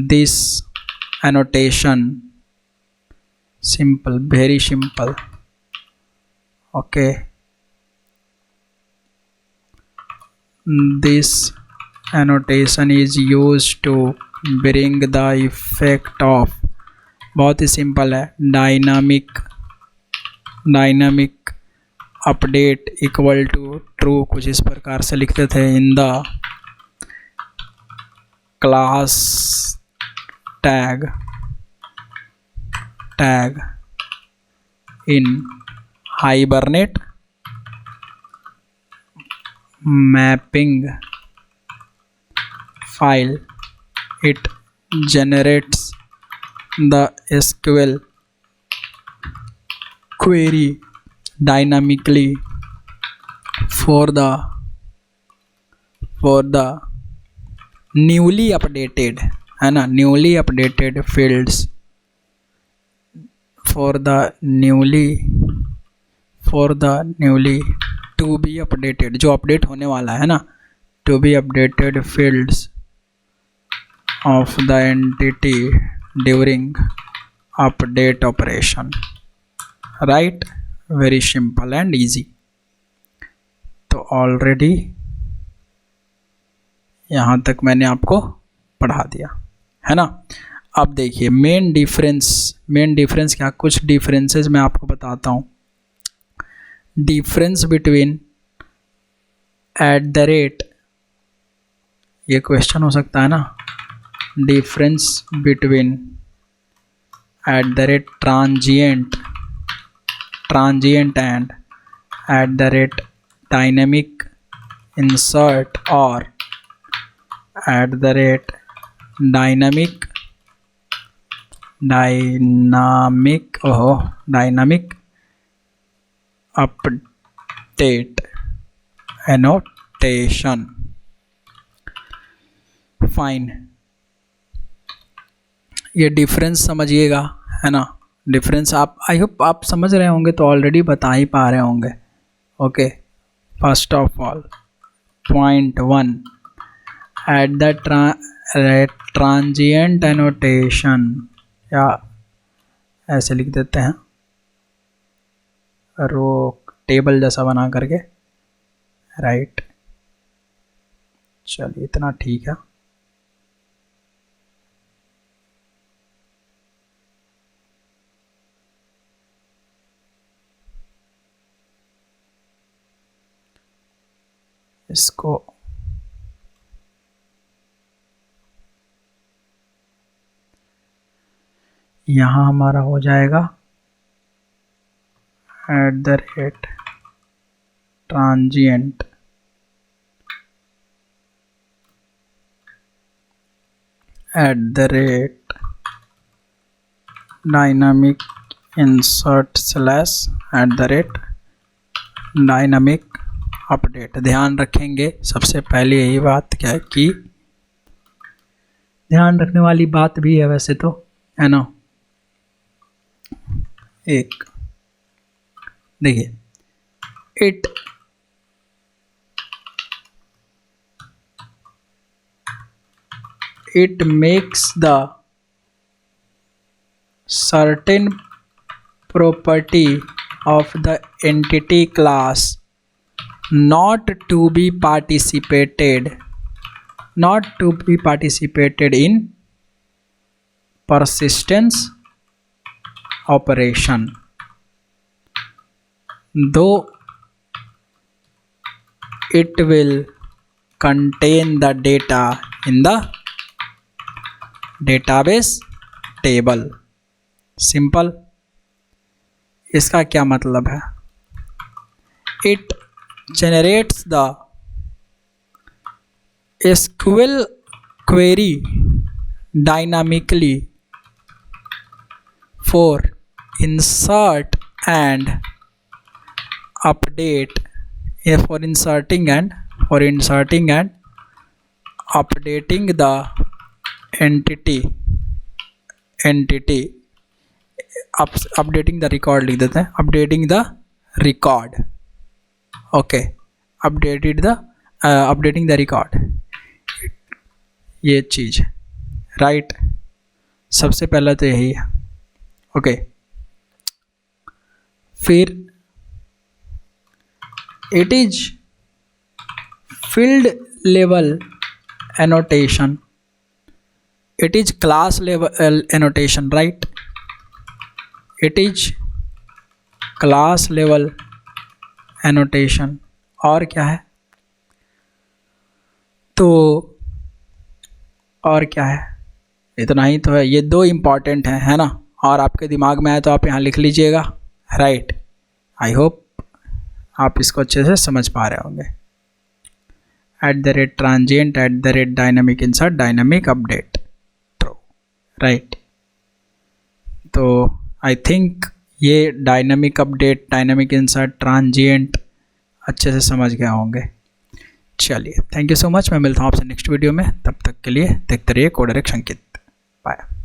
This annotation, simple, very simple, okay. This annotation is used to bring the effect of, बहुत ही simple है, dynamic update equal to true, कुछ इस प्रकार से लिखते थे। In the class tag in hibernate mapping file, it generates the SQL query dynamically for the newly updated, है ना, newly updated fields, for the newly to be updated, जो update होने वाला है ना, to be updated fields of the entity during update operation, right? Very simple and easy। तो already यहाँ तक मैंने आपको पढ़ा दिया, है ना। अब देखिए मेन डिफरेंस क्या, कुछ डिफरेंसेस मैं आपको बताता हूँ। डिफरेंस बिटवीन @, ये क्वेश्चन हो सकता है ना, difference between transient and dynamic insert और डायनामिक अपडेट, एनोटेशन। फाइन, ये डिफरेंस समझिएगा, है ना। डिफरेंस आप, आई होप आप समझ रहे होंगे, तो ऑलरेडी बता ही पा रहे होंगे। Okay, first of all point 1, at the transient annotation, या ऐसे लिख देते हैं, रो टेबल जैसा बना करके, राइट। चलिए इतना ठीक है। इसको यहाँ हमारा हो जाएगा eight the rate transient at the rate dynamic insert slash eight the rate dynamic update. ध्यान रखेंगे सबसे पहले यही बात क्या है कि ध्यान रखने वाली बात भी है वैसे तो, है ना। एक देखिए, it makes the certain property of the entity class not to be participated in persistence operation, though it will contain the data in the database table। Simple, इसका क्या मतलब है? It generates the SQL query dynamically for insert and update, for inserting and updating the entity updating the record लिख देते हैं, updating the record। Okay, updating the record, ये चीज़, right. सबसे पहले तो यही है। ओके, फिर it is field level annotation, it is class level annotation, right? It is class level annotation। और क्या है? तो और क्या है? इतना ही तो है, ये दो इम्पॉर्टेंट हैं, है ना। और आपके दिमाग में आए तो आप यहाँ लिख लीजिएगा, राइट। आई होप आप इसको अच्छे से समझ पा रहे होंगे। Eight the rate transient, at the rate dynamic insert, dynamic update, right. तो आई थिंक ये dynamic update, dynamic insert, transient अच्छे से समझ गए होंगे। चलिए, थैंक यू सो मच। मैं मिलता हूँ आपसे नेक्स्ट वीडियो में, तब तक के लिए देखते रहिए कोडर संकेत। बाय।